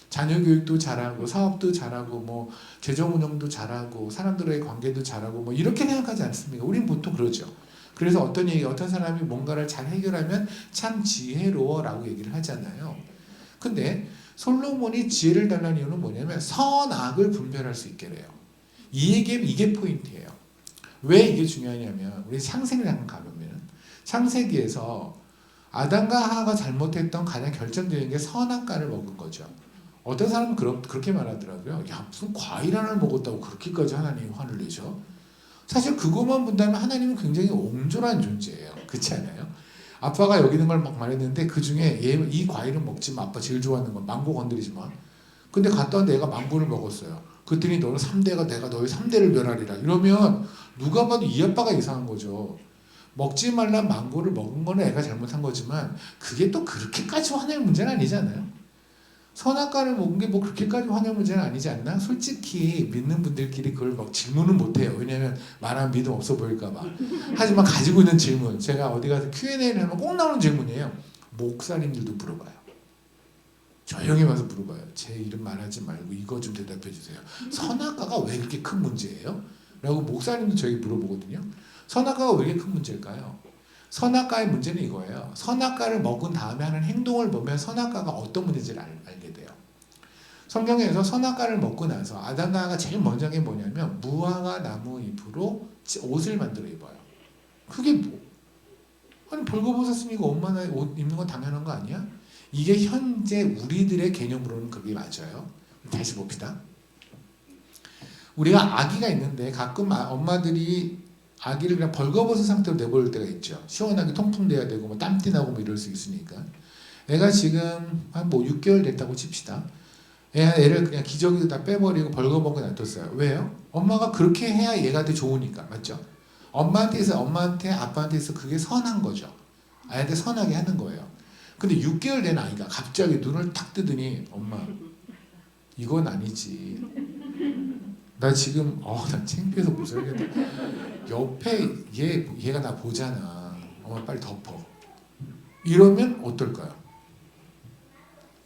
자녀 교육도 잘하고 사업도 잘하고 뭐 재정 운영도 잘하고 사람들과의 관계도 잘하고 뭐 이렇게 생각하지 않습니까? 우리는 보통 그러죠. 그래서 어떤 사람이 뭔가를 잘 해결하면 참 지혜로워라고 얘기를 하잖아요. 근데 솔로몬이 지혜를 달라는 이유는 뭐냐면 선악을 분별할 수 있게래요. 이게 포인트예요. 왜 이게 중요하냐면 우리 창세기를 한번 가보면 창세기에서 아담과 하와가 잘못했던 가장 결정적인 게 선악과를 먹은 거죠. 어떤 사람은 그렇게 말하더라고요. 야, 무슨 과일 하나를 먹었다고 그렇게까지 하나님 화를 내죠? 사실 그것만 본다면 하나님은 굉장히 옹졸한 존재예요. 그렇지 않아요? 아빠가 여기 있는 걸 막 말했는데 그 중에 이 과일은 먹지 마. 아빠 제일 좋아하는 건 망고 건드리지 마. 근데 갔다 왔는데 얘가 망고를 먹었어요. 그랬더니 너는 3대가 내가 너희 3대를 멸하리라. 이러면 누가 봐도 이 아빠가 이상한 거죠. 먹지 말란 망고를 먹은 거는 애가 잘못한 거지만 그게 또 그렇게까지 화낼 문제는 아니잖아요. 선악과를 먹은 게 뭐 그렇게까지 화낼 문제는 아니지 않나? 솔직히 믿는 분들끼리 그걸 막 질문은 못해요. 왜냐하면 말하면 믿음 없어 보일까 봐. 하지만 가지고 있는 질문, 제가 어디 가서 Q&A를 하면 꼭 나오는 질문이에요. 목사님들도 물어봐요. 조용히 와서 물어봐요. 제 이름 말하지 말고 이거 좀 대답해 주세요. 선악과가 왜 그렇게 큰 문제예요? 라고 목사님도 저에게 물어보거든요. 선악과가 왜 이렇게 큰 문제일까요? 선악과의 문제는 이거예요. 선악과를 먹은 다음에 하는 행동을 보면 선악과가 어떤 문제인지를 알게 돼요. 성경에서 선악과를 먹고 나서 아담과 하와가 제일 먼저 한 게 뭐냐면 무화과 나무 잎으로 옷을 만들어 입어요. 그게 뭐? 아니 벌거벗었으니까 옷만 옷 입는 건 당연한 거 아니야? 이게 현재 우리들의 개념으로는 그게 맞아요. 다시 봅시다. 우리가 아기가 있는데 가끔 엄마들이 아기를 그냥 벌거벗은 상태로 내버릴 때가 있죠. 시원하게 통풍돼야 되고 뭐 땀띠 나고 뭐 이럴 수 있으니까. 애가 지금 한 뭐 6개월 됐다고 칩시다. 애를 그냥 기저귀도 다 빼버리고 벌거벗고 놔뒀어요. 왜요? 엄마가 그렇게 해야 얘가 더 좋으니까. 맞죠? 엄마한테 아빠한테 있어 그게 선한 거죠. 아이한테 선하게 하는 거예요. 근데 6개월 된 아이가 갑자기 눈을 탁 뜨더니 엄마 이건 아니지. 나 지금 나 창피해서 못 살겠다. 옆에 얘가 나 보잖아. 엄마 빨리 덮어. 이러면 어떨까요?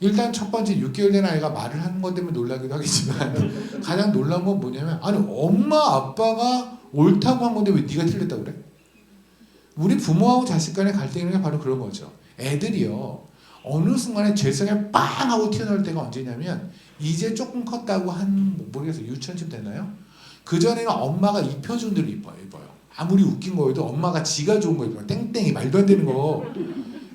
일단 첫 번째 6개월 된 아이가 말을 하는 것 때문에 놀라기도 하겠지만 가장 놀라운 건 뭐냐면 아니 엄마 아빠가 옳다고 한 건데 왜 네가 틀렸다고 그래? 우리 부모하고 자식 간의 갈등이라는 게 바로 그런 거죠. 애들이요. 어느 순간에 죄성에 빵 하고 튀어나올 때가 언제냐면 이제 조금 컸다고 모르겠어요. 유치원쯤 되나요? 그전에는 엄마가 입혀준 대로 입어요. 아무리 웃긴 거여도 엄마가 지가 좋은 거 입어요. 땡땡이 말도 안 되는 거.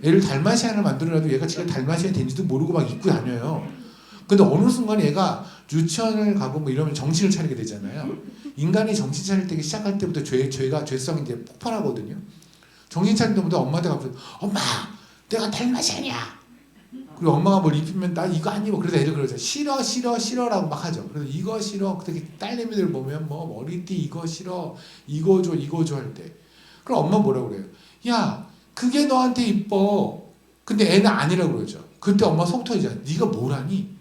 애를 달마시안을 만들어놔도 얘가 지가 달마시안 된지도 모르고 막 입고 다녀요. 근데 어느 순간 얘가 유치원을 가고 뭐 이러면 정신을 차리게 되잖아요. 인간이 정신 차릴 때 시작할 때부터 죄성이 이제 폭발하거든요. 정신 차릴 때부터 엄마한테 가서 엄마 내가 달마시안이야. 그리고 엄마가 뭘 입히면 나 이거 안 입어. 그래서 애들 그러죠. 싫어라고 막 하죠. 그래서 이거 싫어. 그때 딸내미들 보면 뭐 머리띠 이거 싫어. 이거 줘 할 때. 그럼 엄마 뭐라고 그래요? 야 그게 너한테 이뻐. 근데 애는 아니라고 그러죠. 그때 엄마 속 터지잖아. 네가 뭘 하니?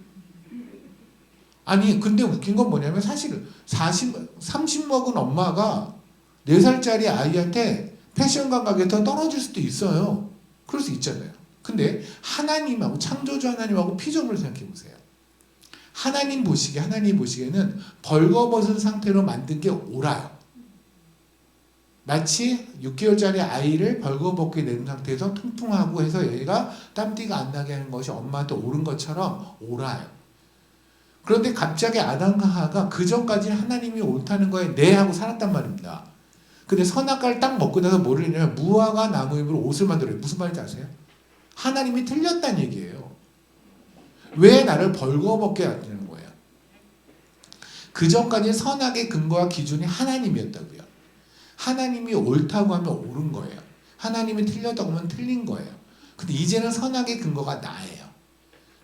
아니 근데 웃긴 건 뭐냐면 사실 30 먹은 엄마가 4살짜리 아이한테 패션 감각에 더 떨어질 수도 있어요. 그럴 수 있잖아요. 근데 하나님하고 창조주 하나님하고 피조물을 생각해 보세요. 하나님 보시기에는 벌거벗은 상태로 만든 게 옳아요. 마치 6개월짜리 아이를 벌거벗게 낸 상태에서 통풍하고 해서 얘가 땀띠가 안 나게 하는 것이 엄마한테 옳은 것처럼 옳아요. 그런데 갑자기 아담과 하와가 그 전까지 하나님이 옳다는 거에 네 하고 살았단 말입니다. 근데 선악과를 딱 먹고 나서 뭐를 했냐면 무화과 나무 잎으로 옷을 만들어요. 무슨 말인지 아세요? 하나님이 틀렸다는 얘기예요. 왜 나를 벌거벗게 하는 거예요? 그 전까지 선악의 근거와 기준이 하나님이었다고요. 하나님이 옳다고 하면 옳은 거예요. 하나님이 틀렸다고 하면 틀린 거예요. 근데 이제는 선악의 근거가 나예요.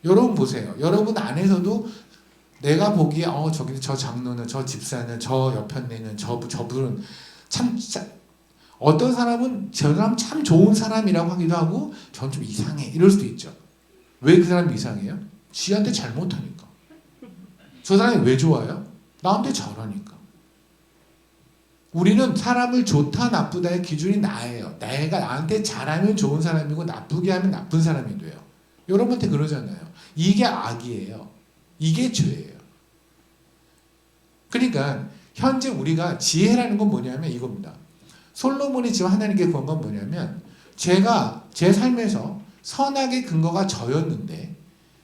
여러분 보세요. 여러분 안에서도 내가 보기에 저기 저 장로는 저 집사는 저 옆편네는 저분은 참 어떤 사람은 저 사람 참 좋은 사람이라고 하기도 하고 전 좀 이상해 이럴 수도 있죠. 왜 그 사람이 이상해요? 지한테 잘못하니까. 저 사람이 왜 좋아요? 나한테 잘하니까. 우리는 사람을 좋다 나쁘다의 기준이 나예요. 내가 나한테 잘하면 좋은 사람이고 나쁘게 하면 나쁜 사람이 돼요. 여러분한테 그러잖아요. 이게 악이에요. 이게 죄예요. 그러니까 현재 우리가 지혜라는 건 뭐냐면 이겁니다. 솔로몬이 지금 하나님께 구한 건 뭐냐면 제가 제 삶에서 선악의 근거가 저였는데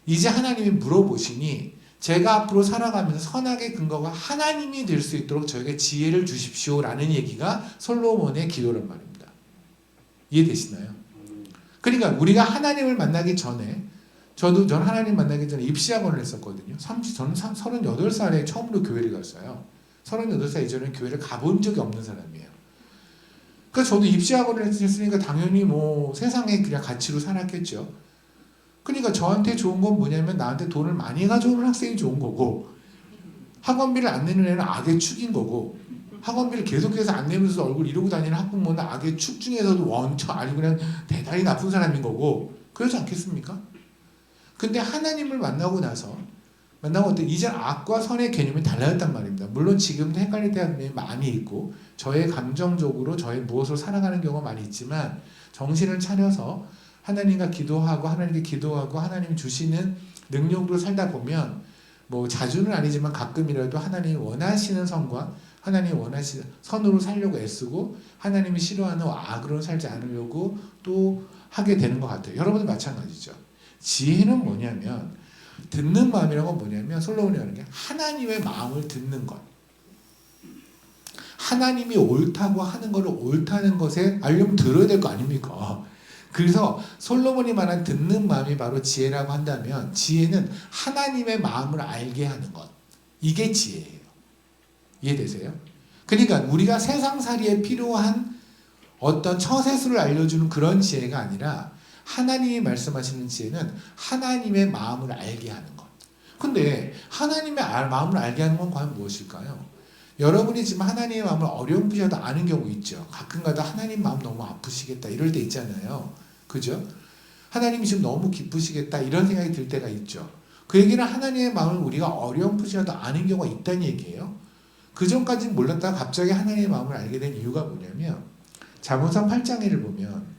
이제 하나님이 물어보시니 제가 앞으로 살아가면서 선악의 근거가 하나님이 될 수 있도록 저에게 지혜를 주십시오라는 얘기가 솔로몬의 기도란 말입니다. 이해되시나요? 그러니까 우리가 하나님을 만나기 전에 저는 하나님 만나기 전에 입시학원을 했었거든요. 저는 38살에 처음으로 교회를 갔어요. 38살 이전에 교회를 가본 적이 없는 사람이에요. 그러니까 저도 입시학원을 했으니까 당연히 뭐 세상의 그냥 가치로 살았겠죠. 그러니까 저한테 좋은 건 뭐냐면 나한테 돈을 많이 가져오는 학생이 좋은 거고 학원비를 안 내는 애는 악의 축인 거고 학원비를 계속해서 안 내면서 얼굴 이러고 다니는 학부모는 악의 축 중에서도 아주 그냥 대단히 나쁜 사람인 거고 그러지 않겠습니까? 근데 하나님을 만나고 이제 악과 선의 개념이 달라졌단 말입니다. 물론 지금도 헷갈릴 때가 많이 있고 저의 감정적으로 저의 무엇으로 살아가는 경우가 많이 있지만 정신을 차려서 하나님과 기도하고 하나님께 기도하고 하나님이 주시는 능력으로 살다 보면 뭐 자주는 아니지만 가끔이라도 하나님이 원하시는 선과 하나님이 원하시는 선으로 살려고 애쓰고 하나님이 싫어하는 악으로 살지 않으려고 또 하게 되는 것 같아요. 여러분도 마찬가지죠. 지혜는 뭐냐면 듣는 마음이라는 건 뭐냐면 솔로몬이 하는 게 하나님의 마음을 듣는 것. 하나님이 옳다고 하는 것을 옳다는 것에 알려면 들어야 될 거 아닙니까? 그래서 솔로몬이 말한 듣는 마음이 바로 지혜라고 한다면 지혜는 하나님의 마음을 알게 하는 것. 이게 지혜예요. 이해되세요? 그러니까 우리가 세상살이에 필요한 어떤 처세술을 알려주는 그런 지혜가 아니라 하나님이 말씀하시는 지혜는 하나님의 마음을 알게 하는 것. 근데 하나님의 마음을 알게 하는 건 과연 무엇일까요? 여러분이 지금 하나님의 마음을 어렴풋이라도 아는 경우 있죠. 가끔가다 하나님 마음 너무 아프시겠다 이럴 때 있잖아요. 그죠? 하나님이 지금 너무 기쁘시겠다 이런 생각이 들 때가 있죠. 그 얘기는 하나님의 마음을 우리가 어렴풋이라도 아는 경우가 있다는 얘기예요. 그 전까지는 몰랐다가 갑자기 하나님의 마음을 알게 된 이유가 뭐냐면 잠언서 8장을 보면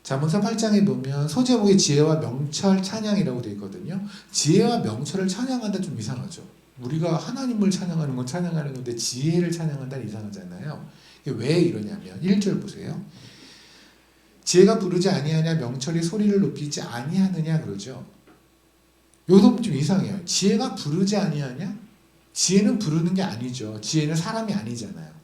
잠언서 8장에 보면 소제목이 지혜와 명철 찬양이라고 되어 있거든요. 지혜와 명철을 찬양한다 좀 이상하죠. 우리가 하나님을 찬양하는 건 찬양하는 건데 지혜를 찬양한다는 이상하잖아요. 이게 왜 이러냐면 1절 보세요. 지혜가 부르지 아니하냐 명철이 소리를 높이지 아니하느냐 그러죠. 여기서 좀 이상해요. 지혜가 부르지 아니하냐? 지혜는 부르는 게 아니죠. 지혜는 사람이 아니잖아요.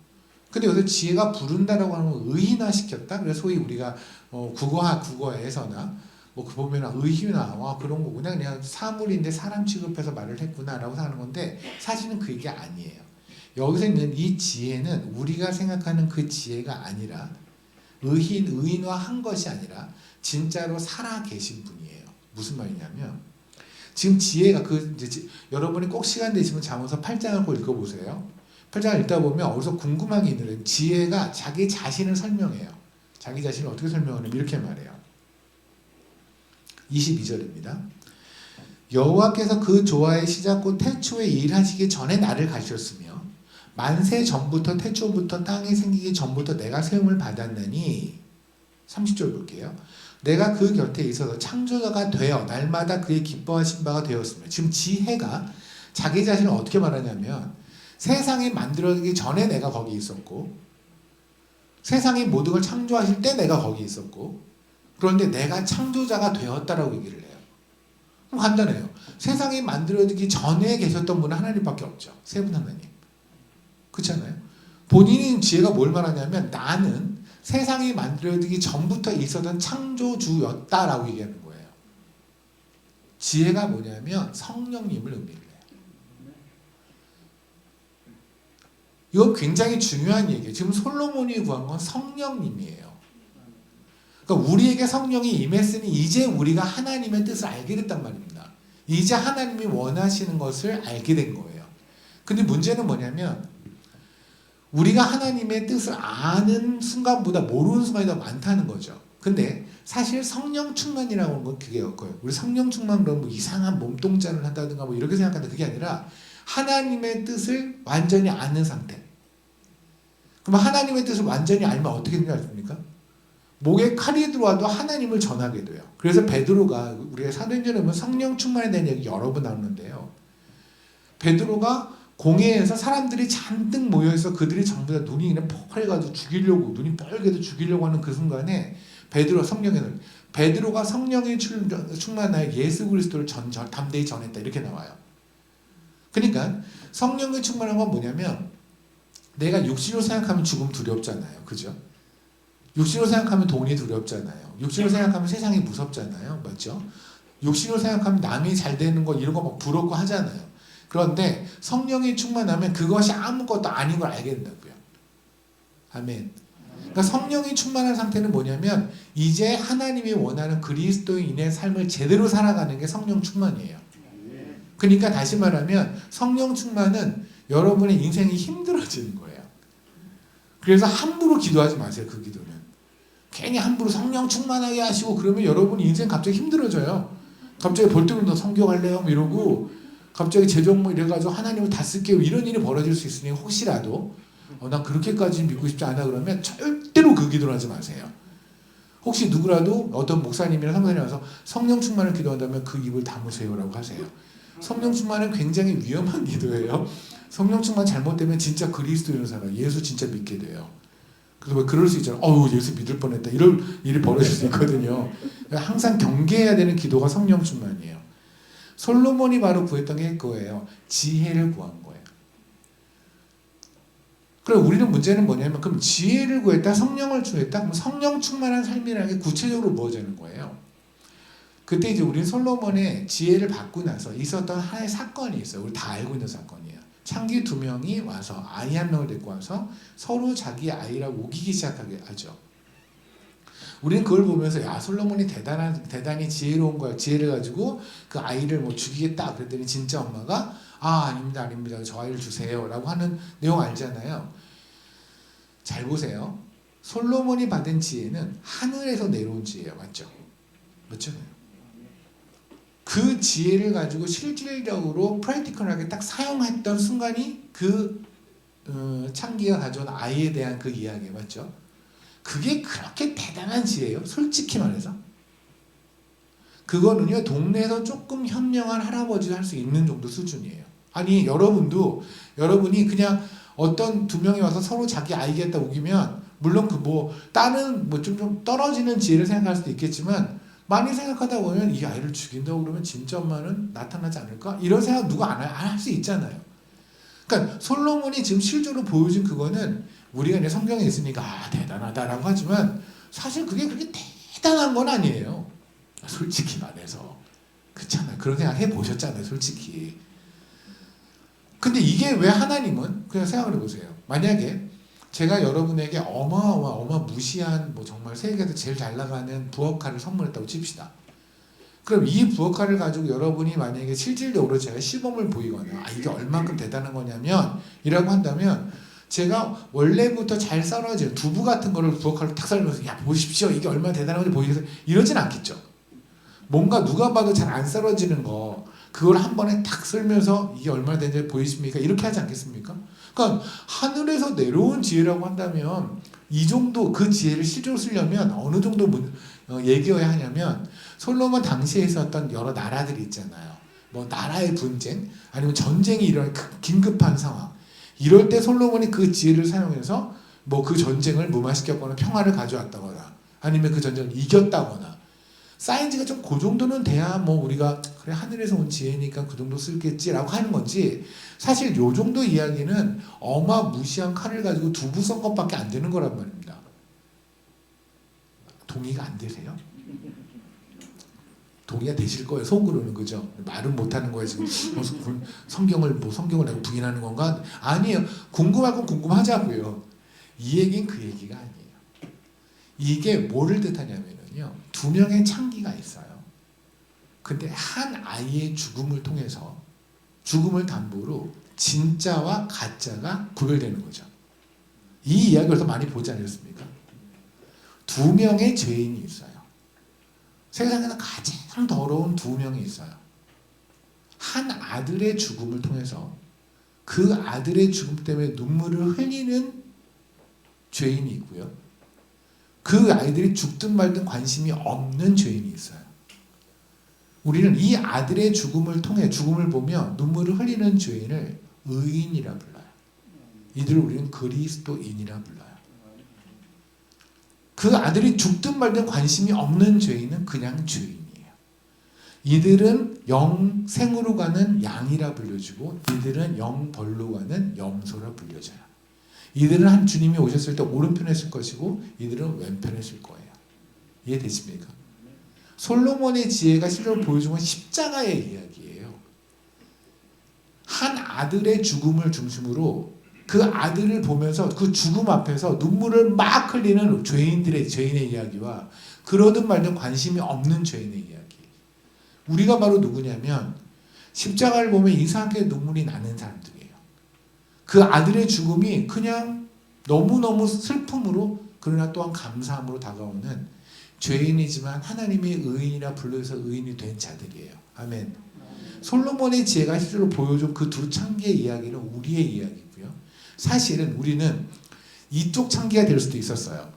근데 여기서 지혜가 부른다라고 하는 건 의인화시켰다. 그래서 소위 우리가 국어에서나 뭐 보면 의인화 그런 거구나. 그냥 사물인데 사람 취급해서 말을 했구나라고 하는 건데 사실은 그게 아니에요. 여기서 있는 이 지혜는 우리가 생각하는 그 지혜가 아니라 의인화한 것이 아니라 진짜로 살아 계신 분이에요. 무슨 말이냐면 지금 지혜가 여러분이 꼭 시간 되시면 잠언서 8장을 꼭 읽어보세요. 8장을 읽다 보면 어디서 궁금한 게 있는데 지혜가 자기 자신을 설명해요. 자기 자신을 어떻게 설명하냐면 이렇게 말해요. 22절입니다. 여호와께서 그 조화의 시작 곧 태초에 일하시기 전에 나를 가셨으며 만세 전부터 태초부터 땅이 생기기 전부터 내가 세움을 받았느니 30절 볼게요. 내가 그 곁에 있어서 창조자가 되어 날마다 그의 기뻐하신 바가 되었으며 지금 지혜가 자기 자신을 어떻게 말하냐면 세상이 만들어지기 전에 내가 거기 있었고 세상이 모든 걸 창조하실 때 내가 거기 있었고 그런데 내가 창조자가 되었다라고 얘기를 해요. 그럼 간단해요. 세상이 만들어지기 전에 계셨던 분은 하나님밖에 없죠. 세 분 하나님. 그렇잖아요. 본인의 지혜가 뭘 말하냐면 나는 세상이 만들어지기 전부터 있었던 창조주였다라고 얘기하는 거예요. 지혜가 뭐냐면 성령님을 의미를 해요. 이건 굉장히 중요한 얘기예요. 지금 솔로몬이 구한 건 성령님이에요. 그러니까 우리에게 성령이 임했으니 이제 우리가 하나님의 뜻을 알게 됐단 말입니다. 이제 하나님이 원하시는 것을 알게 된 거예요. 근데 문제는 뭐냐면 우리가 하나님의 뜻을 아는 순간보다 모르는 순간이 더 많다는 거죠. 근데 사실 성령 충만이라고 하는 건 그게 없고요. 우리 성령 충만 그러면 뭐 이상한 몸동자를 한다든가 뭐 이렇게 생각하는데 그게 아니라 하나님의 뜻을 완전히 아는 상태. 그럼 하나님의 뜻을 완전히 알면 어떻게 되는지 아십니까? 목에 칼이 들어와도 하나님을 전하게 돼요. 그래서 베드로가 우리가 사도행전에 보면 성령 충만에 대한 얘기 여러 번 나오는데요. 베드로가 공회에서 사람들이 잔뜩 모여있어 그들이 전부 다 눈이 그냥 폭발해가지고 죽이려고 눈이 빨개도 죽이려고 하는 그 순간에 베드로가 성령의 충만하여 예수 그리스도를 담대히 전했다 이렇게 나와요. 그러니까 성령의 충만한 건 뭐냐면 내가 육신으로 생각하면 죽음 두렵잖아요. 그죠? 육신으로 생각하면 돈이 두렵잖아요. 육신으로 생각하면 세상이 무섭잖아요. 맞죠? 육신으로 생각하면 남이 잘 되는 거 이런 거 막 부럽고 하잖아요. 그런데 성령이 충만하면 그것이 아무것도 아닌 걸 알게 된다고요. 아멘. 그러니까 성령이 충만한 상태는 뭐냐면 이제 하나님이 원하는 그리스도인의 삶을 제대로 살아가는 게 성령 충만이에요. 그러니까 다시 말하면 성령 충만은 여러분의 인생이 힘들어지는 거예요. 그래서 함부로 기도하지 마세요. 그 기도는. 괜히 함부로 성령 충만하게 하시고 그러면 여러분 인생 갑자기 힘들어져요. 갑자기 볼때는 너 성경할래요? 이러고 갑자기 제정뭐 이래가지고 하나님을 다 쓸게요. 이런 일이 벌어질 수 있으니 혹시라도 난 그렇게까지 믿고 싶지 않아 그러면 절대로 그 기도를 하지 마세요. 혹시 누구라도 어떤 목사님이나 성도님이 와서 성령 충만을 기도한다면 그 입을 다무세요라고 하세요. 성령 충만은 굉장히 위험한 기도예요. 성령 충만 잘못되면 진짜 그리스도인으로 살아. 예수 진짜 믿게 돼요. 그래서 왜 그럴 수 있잖아요. 예수 믿을 뻔했다. 이럴 일이 벌어질 수 있거든요. 항상 경계해야 되는 기도가 성령 충만이에요. 솔로몬이 바로 구했던 게 그거예요. 지혜를 구한 거예요. 그럼 우리는 문제는 뭐냐면 그럼 지혜를 구했다, 성령을 구했다, 그럼 성령 충만한 삶이라는 게 구체적으로 무엇이냐는 거예요. 그때 이제 우리는 솔로몬의 지혜를 받고 나서 있었던 하나의 사건이 있어요. 우리 다 알고 있는 사건이에요. 창기 2명이 와서 아이 1명을 데리고 와서 서로 자기 아이라고 우기기 시작하게 하죠. 우리는 그걸 보면서 야 솔로몬이 대단히 지혜로운 거야. 지혜를 가지고 그 아이를 뭐 죽이겠다 그랬더니 진짜 엄마가 아닙니다 저 아이를 주세요 라고 하는 내용 알잖아요. 잘 보세요. 솔로몬이 받은 지혜는 하늘에서 내려온 지혜예요. 맞죠? 맞잖아요. 그 지혜를 가지고 실질적으로 프랙티컬하게 딱 사용했던 순간이 그 창기가 가져온 아이에 대한 그 이야기 맞죠? 그게 그렇게 대단한 지혜예요. 솔직히 말해서. 그거는요 동네에서 조금 현명한 할아버지가 할 수 있는 정도 수준이에요. 아니 여러분이 그냥 어떤 두 명이 와서 서로 자기 아이겠다 우기면 물론 그 뭐 다른 뭐 좀 떨어지는 지혜를 생각할 수도 있겠지만 많이 생각하다 보면 이 아이를 죽인다고 그러면 진짜 엄마는 나타나지 않을까? 이런 생각 누가 안 할 수 있잖아요. 그러니까 솔로몬이 지금 실제로 보여준 그거는 우리가 이제 성경에 있으니까 대단하다라고 하지만 사실 그게 그렇게 대단한 건 아니에요. 솔직히 말해서. 그렇잖아요. 그런 생각 해보셨잖아요. 솔직히. 근데 이게 왜 하나님은 그냥 생각을 해보세요. 만약에 제가 여러분에게 어마무시한 뭐 정말 세계에서 제일 잘 나가는 부엌칼을 선물했다고 칩시다. 그럼 이 부엌칼을 가지고 여러분이 만약에 실질적으로 제가 시범을 보이거나 이게 얼만큼 대단한 거냐면 이라고 한다면 제가 원래부터 잘 썰어진 두부 같은 거를 부엌칼로 탁 썰면서 야 보십시오 이게 얼마나 대단한 건지 보이겠어요? 이러진 않겠죠. 뭔가 누가 봐도 잘 안 썰어지는 거 그걸 한 번에 탁 썰면서 이게 얼마나 되는지 보이십니까? 이렇게 하지 않겠습니까? 그러니까 하늘에서 내려온 지혜라고 한다면 이 정도 그 지혜를 실제로 쓰려면 어느 정도 얘기해야 하냐면 솔로몬 당시에 있었던 여러 나라들이 있잖아요. 뭐 나라의 분쟁 아니면 전쟁이 일어난 긴급한 상황 이럴 때 솔로몬이 그 지혜를 사용해서 뭐 그 전쟁을 무마시켰거나 평화를 가져왔다거나 아니면 그 전쟁을 이겼다거나 사이즈가 좀 그 정도는 돼야 뭐 우리가 그래 하늘에서 온 지혜니까 그 정도 쓸겠지라고 하는 건지 사실 요 정도 이야기는 어마무시한 칼을 가지고 두부 썬 것밖에 안 되는 거란 말입니다. 동의가 안 되세요? 동의가 되실 거예요. 속으로는 그죠? 말은 못하는 거예요 지금. 성경을 내가 부인하는 건가? 아니에요. 궁금할 건 궁금하자고요. 이 얘기는 그 얘기가 아니에요. 이게 뭐를 뜻하냐면요. 두 명의 창기가 있어요. 근데 한 아이의 죽음을 통해서 죽음을 담보로 진짜와 가짜가 구별되는 거죠. 이 이야기를 더 많이 보지 않았습니까? 두 명의 죄인이 있어요. 세상에서 가장 더러운 두 명이 있어요. 한 아들의 죽음을 통해서 그 아들의 죽음 때문에 눈물을 흘리는 죄인이 있고요. 그 아이들이 죽든 말든 관심이 없는 죄인이 있어요. 우리는 이 아들의 죽음을 통해 죽음을 보며 눈물을 흘리는 죄인을 의인이라 불러요. 이들을 우리는 그리스도인이라 불러요. 그 아들이 죽든 말든 관심이 없는 죄인은 그냥 죄인이에요. 이들은 영생으로 가는 양이라 불려주고 이들은 영벌로 가는 염소라 불려져요. 이들은 한 주님이 오셨을 때 오른편에 있을 것이고 이들은 왼편에 있을 거예요. 이해되십니까? 솔로몬의 지혜가 실제로 보여준 건 십자가의 이야기예요. 한 아들의 죽음을 중심으로 그 아들을 보면서 그 죽음 앞에서 눈물을 막 흘리는 죄인의 이야기와 그러든 말든 관심이 없는 죄인의 이야기. 우리가 바로 누구냐면 십자가를 보면 이상하게 눈물이 나는 사람들이에요. 그 아들의 죽음이 그냥 너무너무 슬픔으로 그러나 또한 감사함으로 다가오는 죄인이지만 하나님의 의인이라 불러서 의인이 된 자들이에요. 아멘. 솔로몬의 지혜가 실제로 보여준 그 두 창기의 이야기는 우리의 이야기고요. 사실은 우리는 이쪽 창기가 될 수도 있었어요.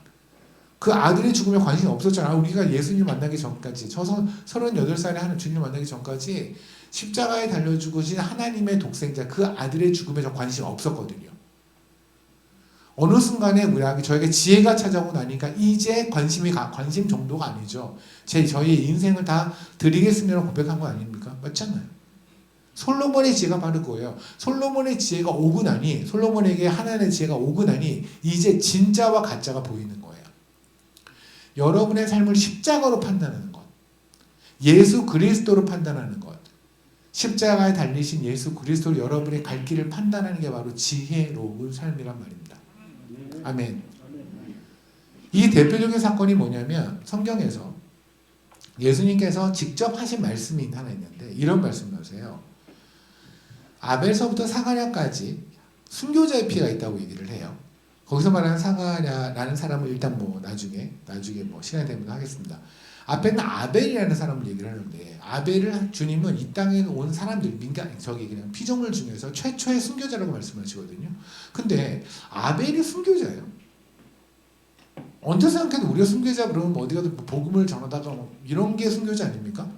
그 아들의 죽음에 관심이 없었잖아요. 우리가 예수님 만나기 전까지, 저 38살에 하는 주님 만나기 전까지 십자가에 달려 죽으신 하나님의 독생자 그 아들의 죽음에 저 관심이 없었거든요. 어느 순간에 저에게 지혜가 찾아오고 나니까 이제 관심 정도가 아니죠. 저희의 인생을 다 드리겠습니다 고백한 거 아닙니까? 맞잖아요. 솔로몬의 지혜가 바로 그거예요. 솔로몬의 지혜가 오고 나니, 솔로몬에게 하나님의 지혜가 오고 나니 이제 진짜와 가짜가 보이는 거예요. 여러분의 삶을 십자가로 판단하는 것, 예수 그리스도로 판단하는 것, 십자가에 달리신 예수 그리스도로 여러분의 갈 길을 판단하는 게 바로 지혜로운 삶이란 말입니다. 아멘. 이 대표적인 사건이 뭐냐면 성경에서 예수님께서 직접 하신 말씀이 하나 있는데 이런 말씀을 하세요. 아벨서부터 사가랴까지 순교자의 피가 있다고 얘기를 해요. 거기서 말하는 사가랴라는 사람을 일단 나중에 시간이 되면 하겠습니다. 앞에는 아벨이라는 사람을 얘기를 하는데 아벨을 주님은 이 땅에 온 사람들 그냥 피조물 중에서 최초의 순교자라고 말씀하시거든요. 근데 아벨이 순교자예요. 언제 생각해도 우리가 순교자 그러면 어디 가서 복음을 전하다가 이런 게 순교자 아닙니까?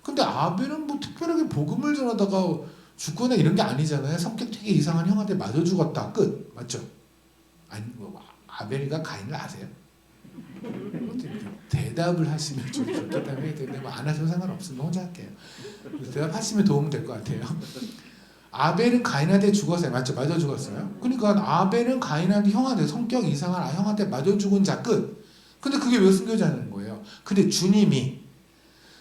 근데 아벨은 특별하게 복음을 전하다가 죽거나 이런 게 아니잖아요. 성격 되게 이상한 형한테 맞아 죽었다. 끝. 맞죠? 아니 아벨이가 가인을 아세요? 대답을 하시면 좀 좋겠다면 되는데 안 하셔도 상관없으면 혼자 할게요. 대답하시면 도움 될 것 같아요. 아벨은 가인한테 죽었어요. 맞죠? 맞아 죽었어요. 그러니까 아벨은 가인한테 형한테 성격 이상한 형한테 맞아 죽은 자 끝. 근데 그게 왜 순교자는 거예요? 근데 주님이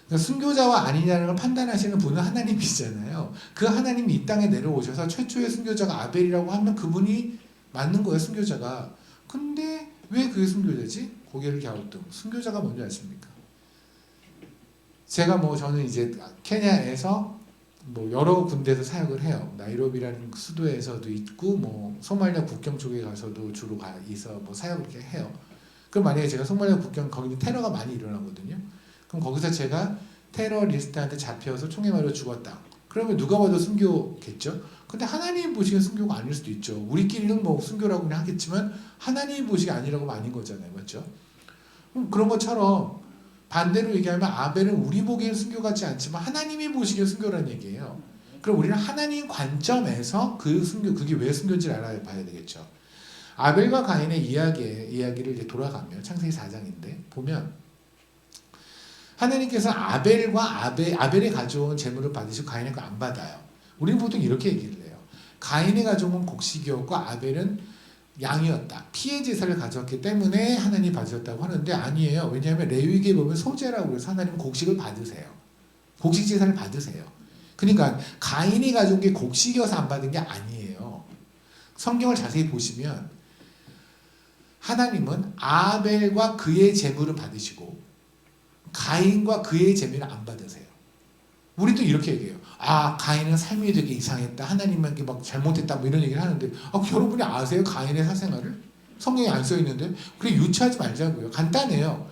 그러니까 순교자와 아니냐는 걸 판단하시는 분은 하나님이잖아요. 그 하나님이 이 땅에 내려오셔서 최초의 순교자가 아벨이라고 하면 그분이 맞는 거예요. 순교자가. 근데 왜 그게 순교자지? 고개를 갸우뚱. 순교자가 뭔지 아십니까? 제가 저는 이제 케냐에서 여러 군데에서 사역을 해요. 나이로비라는 수도에서도 있고 소말리아 국경 쪽에 가서도 주로 있어 사역을 이렇게 해요. 그럼 만약에 제가 소말리아 국경 거기는 테러가 많이 일어나거든요. 그럼 거기서 제가 테러리스트한테 잡혀서 총에 맞아 죽었다. 그러면 누가 봐도 순교겠죠. 근데 하나님 보시기엔 순교가 아닐 수도 있죠. 우리끼리는 순교라고 그냥 하겠지만 하나님 보시기 아니라고 하면 아닌 거잖아요. 맞죠? 그런 것처럼 반대로 얘기하면 아벨은 우리 보기엔 순교 같지 않지만 하나님이 보시기엔 순교라는 얘기예요. 그럼 우리는 하나님 관점에서 그게 왜 순교인지를 알아봐야 되겠죠. 아벨과 가인의 이야기를 이제 돌아가면 창세기 4장인데 보면 하나님께서 아벨이 가져온 재물을 받으시고 가인의 거 안 받아요. 우리는 보통 이렇게 얘기를 해요. 가인이 가져온 곡식이었고 아벨은 양이었다. 피의 제사를 가져왔기 때문에 하나님이 받으셨다고 하는데 아니에요. 왜냐하면 레위기에 보면 소제라고 해서 하나님은 곡식을 받으세요. 곡식 제사를 받으세요. 그러니까 가인이 가져온 게 곡식이어서 안 받은 게 아니에요. 성경을 자세히 보시면 하나님은 아벨과 그의 재물을 받으시고 가인과 그의 재물을 안 받으세요. 우리도 이렇게 얘기해요. 가인은 삶이 되게 이상했다. 하나님에게 잘못했다. 이런 얘기를 하는데 여러분이 아세요? 가인의 사생활을? 성경에 안 써 있는데. 그래 유추하지 말자고요. 간단해요.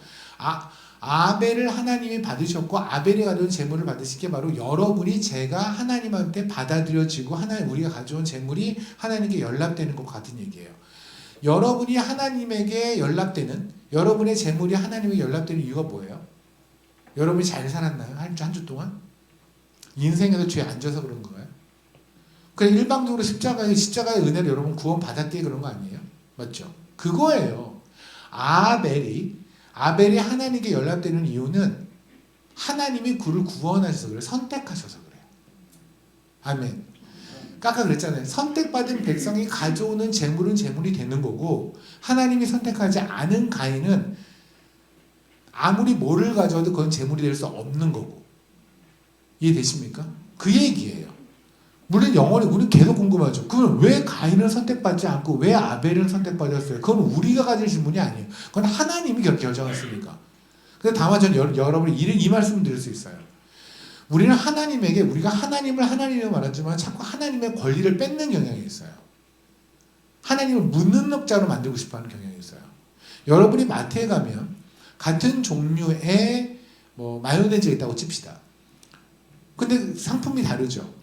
아벨을 하나님이 받으셨고 아벨이 가져온 재물을 받으신 게 바로 여러분이 제가 하나님한테 받아들여지고 우리가 가져온 재물이 하나님께 연락되는 것 같은 얘기예요. 여러분이 하나님에게 연락되는, 여러분의 재물이 하나님에게 연락되는 이유가 뭐예요? 여러분이 잘 살았나요? 한 주 동안? 인생에서 죄 안 져서 그런 거예요? 그냥 일방적으로 십자가의 은혜를 여러분 구원 받았기에 그런 거 아니에요? 맞죠? 그거예요. 아벨이 하나님께 연락되는 이유는 하나님이 그를 구원하셔서 그래요. 선택하셔서 그래요. 아멘. 아까 그랬잖아요. 선택받은 백성이 가져오는 재물은 재물이 되는 거고 하나님이 선택하지 않은 가인은 아무리 뭐를 가져와도 그건 재물이 될 수 없는 거고. 이해되십니까? 그 얘기예요. 물론 영원히 우리는 계속 궁금하죠. 그럼 왜 가인을 선택받지 않고 왜 아벨을 선택받았어요? 그건 우리가 가질 질문이 아니에요. 그건 하나님이 결정했으니까. 근데 다만 저는 여러분이 이 말씀을 드릴 수 있어요. 우리가 하나님을 하나님으로 말하지만 자꾸 하나님의 권리를 뺏는 경향이 있어요. 하나님을 무능력자로 만들고 싶어하는 경향이 있어요. 여러분이 마트에 가면 같은 종류의 마요네즈가 있다고 칩시다. 근데 상품이 다르죠.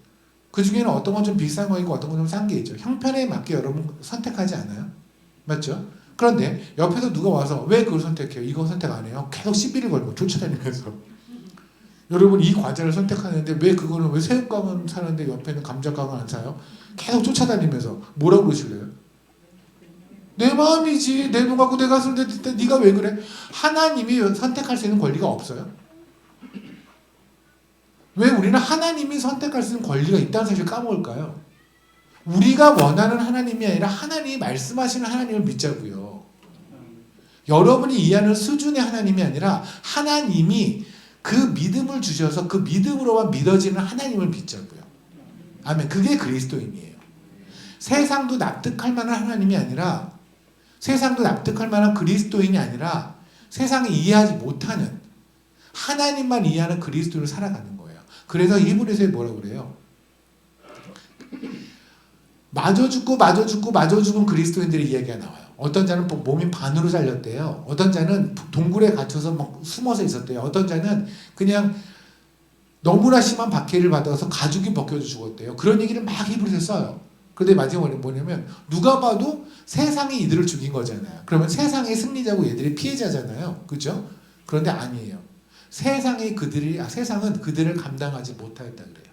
그 중에는 어떤 건 좀 비싼 거 있고 어떤 건 좀 싼 게 있죠. 형편에 맞게 여러분 선택하지 않아요? 맞죠? 그런데 옆에서 누가 와서 왜 그걸 선택해요? 이거 선택 안 해요? 계속 시비를 걸고 쫓아다니면서 여러분 이 과자를 선택하는데 왜 새우깡은 사는데 옆에는 감자깡은 안 사요? 계속 쫓아다니면서 뭐라고 그러실래요? 내 마음이지. 내 눈 갖고 내가 쓰는데 네가 왜 그래? 하나님이 선택할 수 있는 권리가 없어요? 왜 우리는 하나님이 선택할 수 있는 권리가 있다는 사실을 까먹을까요? 우리가 원하는 하나님이 아니라 하나님이 말씀하시는 하나님을 믿자고요. 여러분이 이해하는 수준의 하나님이 아니라 하나님이 그 믿음을 주셔서 그 믿음으로만 믿어지는 하나님을 믿자고요. 아멘. 그게 그리스도인이에요. 세상도 납득할 만한 하나님이 아니라 세상도 납득할 만한 그리스도인이 아니라 세상이 이해하지 못하는 하나님만 이해하는 그리스도인을 살아가는 거예요. 그래서 히브리서에 뭐라고 그래요? 마저 죽은 그리스도인들의 이야기가 나와요. 어떤 자는 몸이 반으로 잘렸대요. 어떤 자는 동굴에 갇혀서 막 숨어서 있었대요. 어떤 자는 그냥 너무나 심한 박해를 받아서 가죽이 벗겨져 죽었대요. 그런 얘기를 막 히브리서에 써요. 그런데 마지막에 뭐냐면 누가 봐도 세상이 이들을 죽인 거잖아요. 그러면 세상의 승리자고 얘들이 피해자잖아요. 그죠? 그런데 아니에요. 세상은 그들을 감당하지 못하였다 그래요.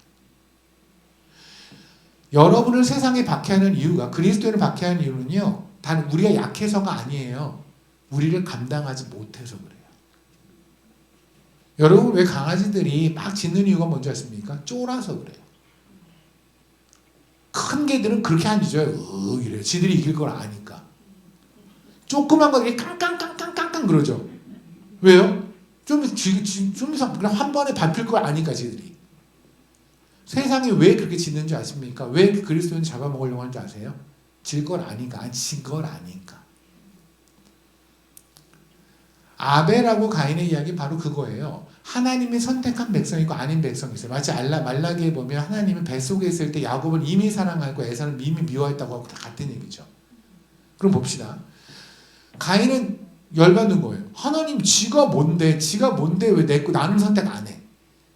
여러분을 세상에 박해하는 이유가, 그리스도인을 박해하는 이유는요, 단 우리가 약해서가 아니에요. 우리를 감당하지 못해서 그래요. 여러분 왜 강아지들이 막 짖는 이유가 뭔지 아십니까? 쫄아서 그래요. 큰 개들은 그렇게 안 짖어요. 이래요. 지들이 이길 걸 아니까. 조그만 거들이 깡깡깡깡깡깡 그러죠. 왜요? 좀 이상 그냥 한 번에 밟힐 걸 아니까 지들이. 세상이 왜 그렇게 짖는 줄 아십니까? 왜 그리스도인 잡아먹으려고 하는 줄 아세요? 질 걸 아니까. 진 걸 아니까. 아벨하고 가인의 이야기 바로 그거예요. 하나님이 선택한 백성이고 아닌 백성이 있어요. 마치 말라기에 보면 하나님은 뱃속에 있을 때 야곱을 이미 사랑하고 에사는 이미 미워했다고 하고 다 같은 얘기죠. 그럼 봅시다. 가인은 열받는 거예요. 하나님 지가 뭔데 왜 나는 선택 안 해?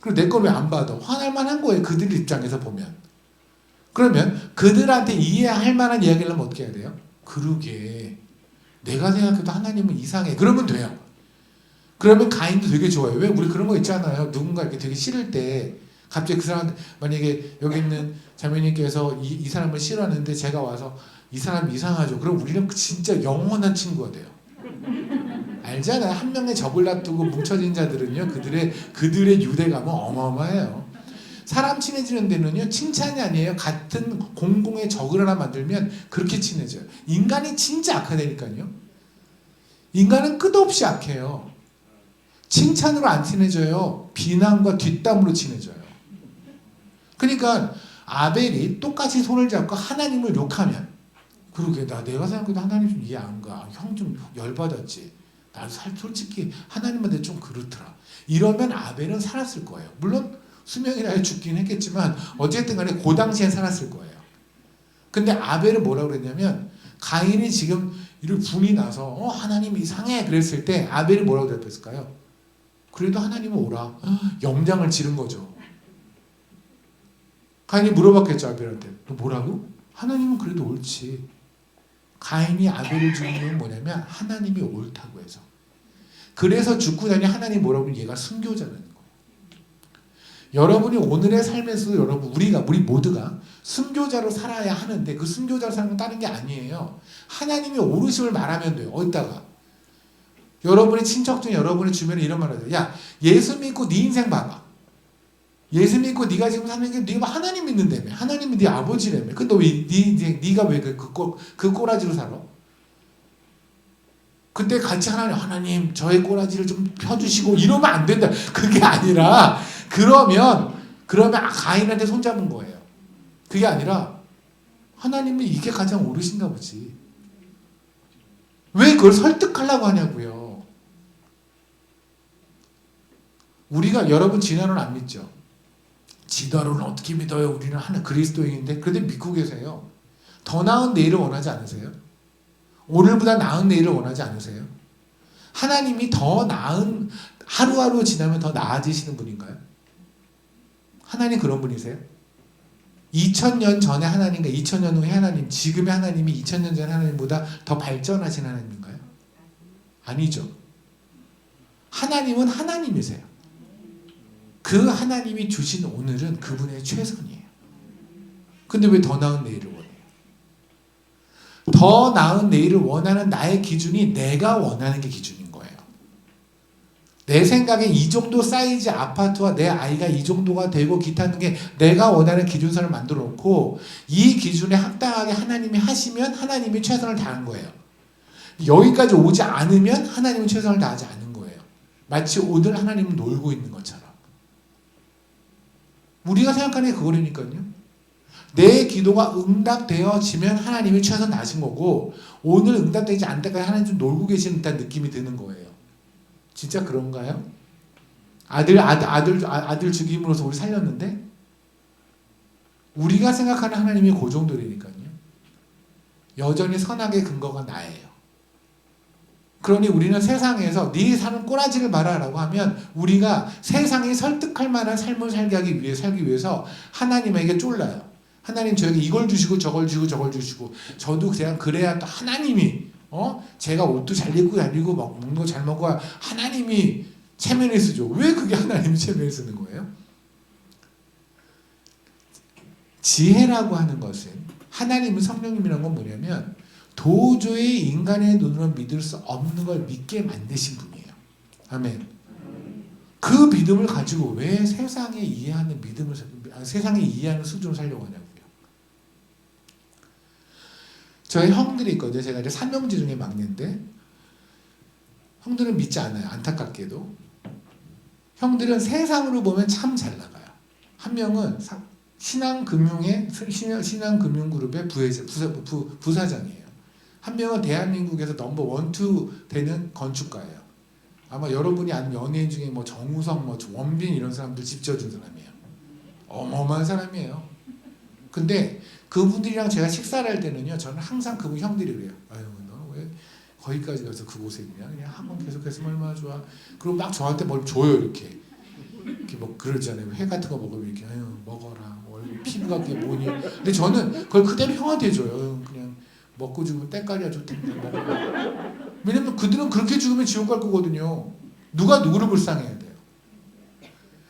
그리고 내 걸 왜 안 받아? 화날 만한 거예요. 그들 입장에서 보면. 그러면 그들한테 이해할 만한 이야기를 하면 어떻게 해야 돼요? 그러게 내가 생각해도 하나님은 이상해. 그러면 돼요. 그러면 가인도 되게 좋아요. 왜? 우리 그런 거 있잖아요. 누군가 이렇게 되게 싫을 때 갑자기 그 사람, 만약에 여기 있는 자매님께서 이 사람을 싫어하는데 제가 와서 이 사람 이상하죠. 그럼 우리는 진짜 영원한 친구가 돼요. 알잖아요. 한 명의 적을 놔두고 뭉쳐진 자들은요, 그들의 유대감은 어마어마해요. 사람 친해지는 데는요, 칭찬이 아니에요. 같은 공공의 적을 하나 만들면 그렇게 친해져요. 인간이 진짜 악하다니까요. 인간은 끝없이 악해요. 칭찬으로 안 친해져요. 비난과 뒷담으로 친해져요. 그러니까 아벨이 똑같이 손을 잡고 하나님을 욕하면, 그러게 내가 생각해도 하나님 좀 이해 안 가. 형 좀 열받았지. 나도 솔직히 하나님한테 좀 그렇더라. 이러면 아벨은 살았을 거예요. 물론 수명이 나에 죽긴 했겠지만 어쨌든 간에 그 당시엔 살았을 거예요. 근데 아벨은 뭐라고 그랬냐면, 가인이 지금 이를 분이 나서 하나님 이상해 그랬을 때 아벨이 뭐라고 대답했을까요? 그래도 하나님은 오라. 염장을 지른 거죠. 가인이 물어봤겠죠, 아벨한테. 너 뭐라고? 하나님은 그래도 옳지. 가인이 아벨을 죽인 이유는 뭐냐면 하나님이 옳다고 해서. 그래서 죽고 나니 하나님 뭐라고 하면 얘가 순교자라는 거예요. 여러분이 오늘의 삶에서 우리 모두가 순교자로 살아야 하는데 그 순교자로 사는 건 다른 게 아니에요. 하나님이 옳으심을 말하면 돼요. 어디다가 여러분의 친척 중 여러분의 주변에 이런 말을 해요. 야, 예수 믿고 네 인생 봐봐. 예수 믿고 네가 지금 사는 게 네가 하나님 믿는다며. 하나님이 네 아버지라며. 근데 왜 네가 왜 그 꼬라지로 살아? 그때 같이 하나님 저의 꼬라지를 좀 펴주시고 이러면 안 된다. 그게 아니라 그러면 가인한테 손잡은 거예요. 그게 아니라 하나님이 이게 가장 옳으신가 보지. 왜 그걸 설득하려고 하냐고요. 우리가 여러분 진화론 안 믿죠? 진화론은 어떻게 믿어요? 우리는 하나 그리스도인인데 그런데 믿고 계세요. 더 나은 내일을 원하지 않으세요? 오늘보다 나은 내일을 원하지 않으세요? 하나님이 더 나은 하루하루 지나면 더 나아지시는 분인가요? 하나님 그런 분이세요? 2000년 전에 하나님과 2000년 후에 하나님, 지금의 하나님이 2000년 전 하나님보다 더 발전하신 하나님인가요? 아니죠. 하나님은 하나님이세요. 그 하나님이 주신 오늘은 그분의 최선이에요. 근데 왜 더 나은 내일을 원해요? 더 나은 내일을 원하는 나의 기준이 내가 원하는 게 기준인 거예요. 내 생각에 이 정도 사이즈 아파트와 내 아이가 이 정도가 되고 기타는 게 내가 원하는 기준선을 만들어 놓고 이 기준에 합당하게 하나님이 하시면 하나님이 최선을 다한 거예요. 여기까지 오지 않으면 하나님은 최선을 다하지 않은 거예요. 마치 오늘 하나님은 놀고 있는 것처럼. 우리가 생각하는 게 그거라니까요. 내 기도가 응답되어지면 하나님이 최선 다하신 거고 오늘 응답되지 않을 때까지 하나님 좀 놀고 계시는 듯한 느낌이 드는 거예요. 진짜 그런가요? 아들 죽임으로써 우리 살렸는데 우리가 생각하는 하나님이 그 정도라니까요. 여전히 선악의 근거가 나예요. 그러니 우리는 세상에서 네 사는 꼬라지를 말아라고 하면 우리가 세상이 설득할 만한 삶을 살기 위해서 하나님에게 쫄라요. 하나님 저에게 이걸 주시고 저걸 주시고 저걸 주시고 저도 그냥 그래야 또 하나님이 제가 옷도 잘 입고 잘 입고 먹는 거 잘 먹어야 하나님이 체면을 쓰죠. 왜 그게 하나님이 체면을 쓰는 거예요? 지혜라고 하는 것은 하나님은 성령님이라는 건 뭐냐면 도저히 인간의 눈으로 믿을 수 없는 걸 믿게 만드신 분이에요. 아멘. 그 믿음을 가지고 왜 세상에 이해하는 수준으로 살려고 하냐고요. 저희 형들이 있거든요. 제가 이제 3형제 중에 막내인데 형들은 믿지 않아요. 안타깝게도. 형들은 세상으로 보면 참 잘 나가요. 한 명은 신한금융그룹의 부사장이에요. 한 명은 대한민국에서 넘버 1, 2 되는 건축가예요. 아마 여러분이 아는 연예인 중에 뭐 정우성, 뭐 원빈 이런 사람들 집 지어준 사람이에요. 어마어마한 사람이에요. 근데 그분들이랑 제가 식사를 할 때는요, 저는 항상 그분 형들이 그래요. 아유, 너 왜 거기까지 가서 그곳에 있냐? 그냥 학원 계속했으면 얼마나 좋아. 그리고 막 저한테 뭘 줘요, 이렇게 뭐 그러잖아요. 회 같은 거 먹으면 이렇게 아유 먹어라. 얼굴 피부가 그게 뭐니? 근데 저는 그걸 그대로 형한테 줘요. 그냥 먹고 죽으면 때깔이야 좋던데 먹어라. 왜냐면 그들은 그렇게 죽으면 지옥 갈 거거든요. 누가 누구를 불쌍해야 돼요?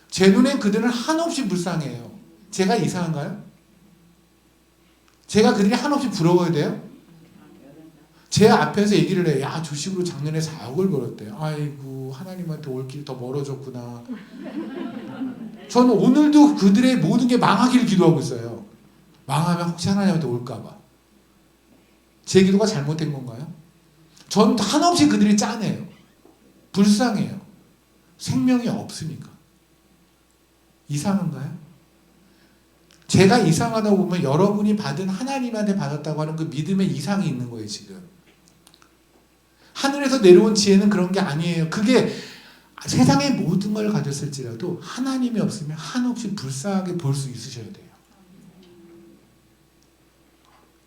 제 눈엔 그들은 한없이 불쌍해요. 제가 이상한가요? 제가 그들이 한없이 부러워야 돼요? 제 앞에서 얘기를 해요. 야, 주식으로 작년에 4억을 벌었대요. 아이고, 하나님한테 올 길이 더 멀어졌구나. 저는 오늘도 그들의 모든 게 망하기를 기도하고 있어요. 망하면 혹시 하나님한테 올까봐. 제 기도가 잘못된 건가요? 전 한없이 그들이 짠해요. 불쌍해요. 생명이 없으니까. 이상한가요? 제가 이상하다고 보면 여러분이 받은 하나님한테 받았다고 하는 그 믿음의 이상이 있는 거예요, 지금. 하늘에서 내려온 지혜는 그런 게 아니에요. 그게 세상의 모든 걸 가졌을지라도 하나님이 없으면 한없이 불쌍하게 볼 수 있으셔야 돼요.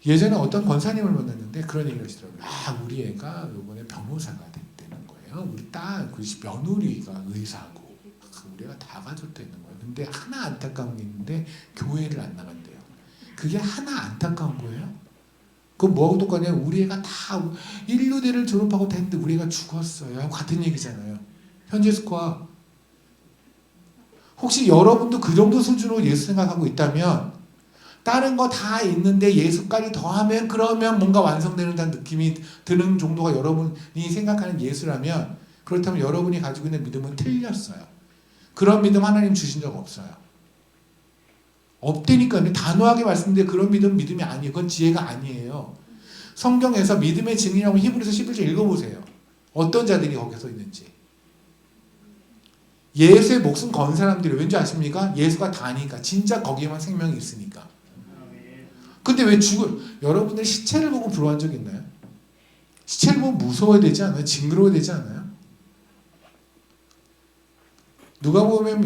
예전에 어떤 권사님을 만났는데 그런 얘기를 하시더라고요. 우리 애가 이번에 변호사가 됐다는 거예요. 우리 딸, 그 며느리가 의사고, 우리 애가 다 가졌다는 거예요. 근데 하나 안타까운 게 있는데 교회를 안 나간대요. 그게 하나 안타까운 거예요. 그건 뭐하고 똑같냐? 우리 애가 다 인류대를 졸업하고 됐는데 우리 애가 죽었어요. 같은 얘기잖아요. 현재 스코어. 혹시 여러분도 그 정도 수준으로 예수 생각하고 있다면 다른 거 다 있는데 예수까지 더하면 그러면 뭔가 완성되는다는 느낌이 드는 정도가 여러분이 생각하는 예수라면, 그렇다면 여러분이 가지고 있는 믿음은 틀렸어요. 그런 믿음 하나님 주신 적 없어요. 없다니까요. 단호하게 말씀드리는데 그런 믿음이 아니에요. 그건 지혜가 아니에요. 성경에서 믿음의 증인이라고 히브리서 11절 읽어보세요. 어떤 자들이 거기서 있는지. 예수의 목숨 건 사람들이 왠지 아십니까? 예수가 다니까. 진짜 거기에만 생명이 있으니까. 근데 왜 여러분들 시체를 보고 부러워한 적 있나요? 시체를 보고 무서워야 되지 않아요? 징그러워야 되지 않아요? 누가 보면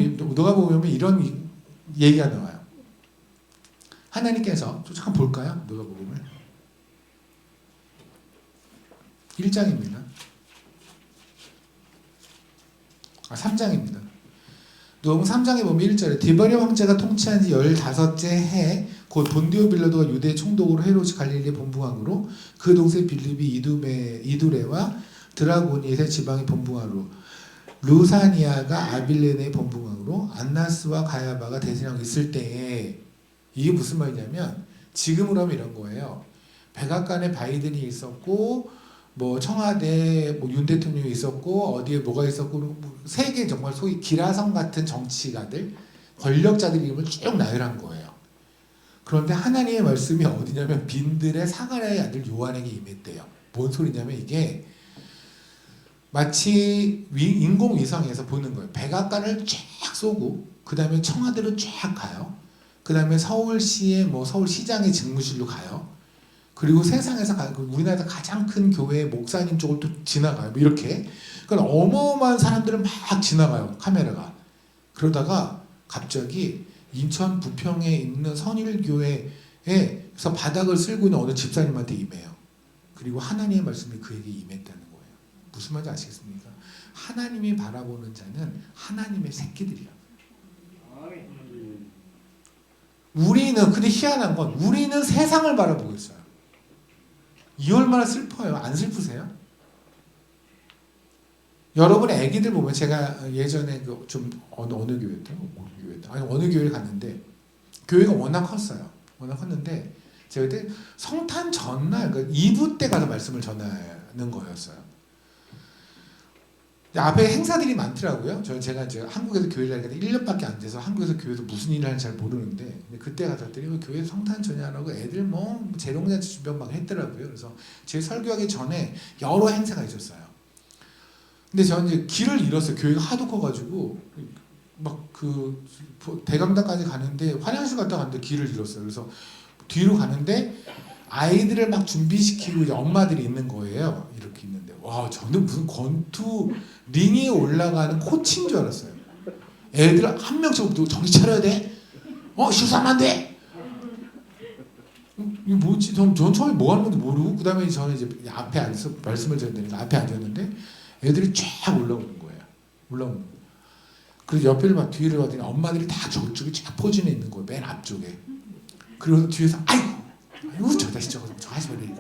이런 얘기가 나와요. 하나님께서 잠깐 볼까요? 누가 보면 1장입니다. 3장입니다. 누가복음 3장에 보면 1절에 디베리아 황제가 통치한 지 15째 해 곧 본디오 빌라도가 유대 총독으로 헤롯이 갈릴리 본붕왕으로 그 동생 빌립이 이두레와 드라고니의 지방의 본붕왕으로 루사니아가 아빌레네의 본붕왕으로 안나스와 가야바가 대신하고 있을 때에, 이게 무슨 말이냐면 지금으로 하면 이런 거예요. 백악관에 바이든이 있었고 뭐 청와대 윤 대통령이 있었고 어디에 뭐가 있었고 세계 정말 소위 기라성 같은 정치가들 권력자들 이름을 쭉 나열한 거예요. 그런데 하나님의 말씀이 어디냐면 빈들의 사가랴의 아들 요한에게 임했대요. 뭔 소리냐면 이게 마치 인공위성에서 보는 거예요. 백악관을 쫙 쏘고 그 다음에 청와대로 쫙 가요. 그 다음에 서울시의 서울시장의 직무실로 가요. 그리고 세상에서 우리나라에서 가장 큰 교회 목사님 쪽을 또 지나가요. 이렇게. 그러니까 어마어마한 사람들은 막 지나가요. 카메라가. 그러다가 갑자기 인천 부평에 있는 선일교회에서 바닥을 쓸고 있는 어느 집사님한테 임해요. 그리고 하나님의 말씀이 그에게 임했다는 거예요. 무슨 말인지 아시겠습니까? 하나님이 바라보는 자는 하나님의 새끼들이야. 우리는, 근데 희한한 건 우리는 세상을 바라보고 있어요. 이 얼마나 슬퍼요. 안 슬프세요? 여러분의 애기들 보면, 제가 예전에 좀 어느 교회였다? 아니 어느 교회를 갔는데 교회가 워낙 컸어요. 워낙 컸는데 제가 그때 성탄 전날 2부 때 가서 말씀을 전하는 거였어요. 앞에 행사들이 많더라고요. 제가 이제 한국에서 교회를 다니는데 1년밖에 안 돼서 한국에서 교회에서 무슨 일을 하는지 잘 모르는데, 근데 그때 가서더니 교회 성탄 전야라고 애들 재롱잔치 준비 막 했더라고요. 그래서 제 설교하기 전에 여러 행사가 있었어요. 근데 저는 이제 길을 잃었어요. 교회가 하도 커가지고 대강당까지 가는데 화장실 갔다 갔는데 길을 잃었어요. 그래서 뒤로 가는데 아이들을 막 준비시키고 이제 엄마들이 있는 거예요. 이렇게 있는데 저는 무슨 권투 링에 올라가는 코치인 줄 알았어요. 애들 한 명씩 정신 차려야 돼. 실수하면 안 돼. 이게 뭐지? 전 처음에 뭐 하는 건지 모르고, 그 다음에 저는 이제 앞에 앉아서 말씀을 전했는데 앞에 앉았는데 애들이 쫙 올라오는 거예요. 올라오는 거예요. 그래서 옆을 뒤를 봤더니 엄마들이 다 저쪽에 쫙 포진해 있는 거예요. 맨 앞쪽에. 그리고 뒤에서 아이고 저 자식 저거 하지 말래.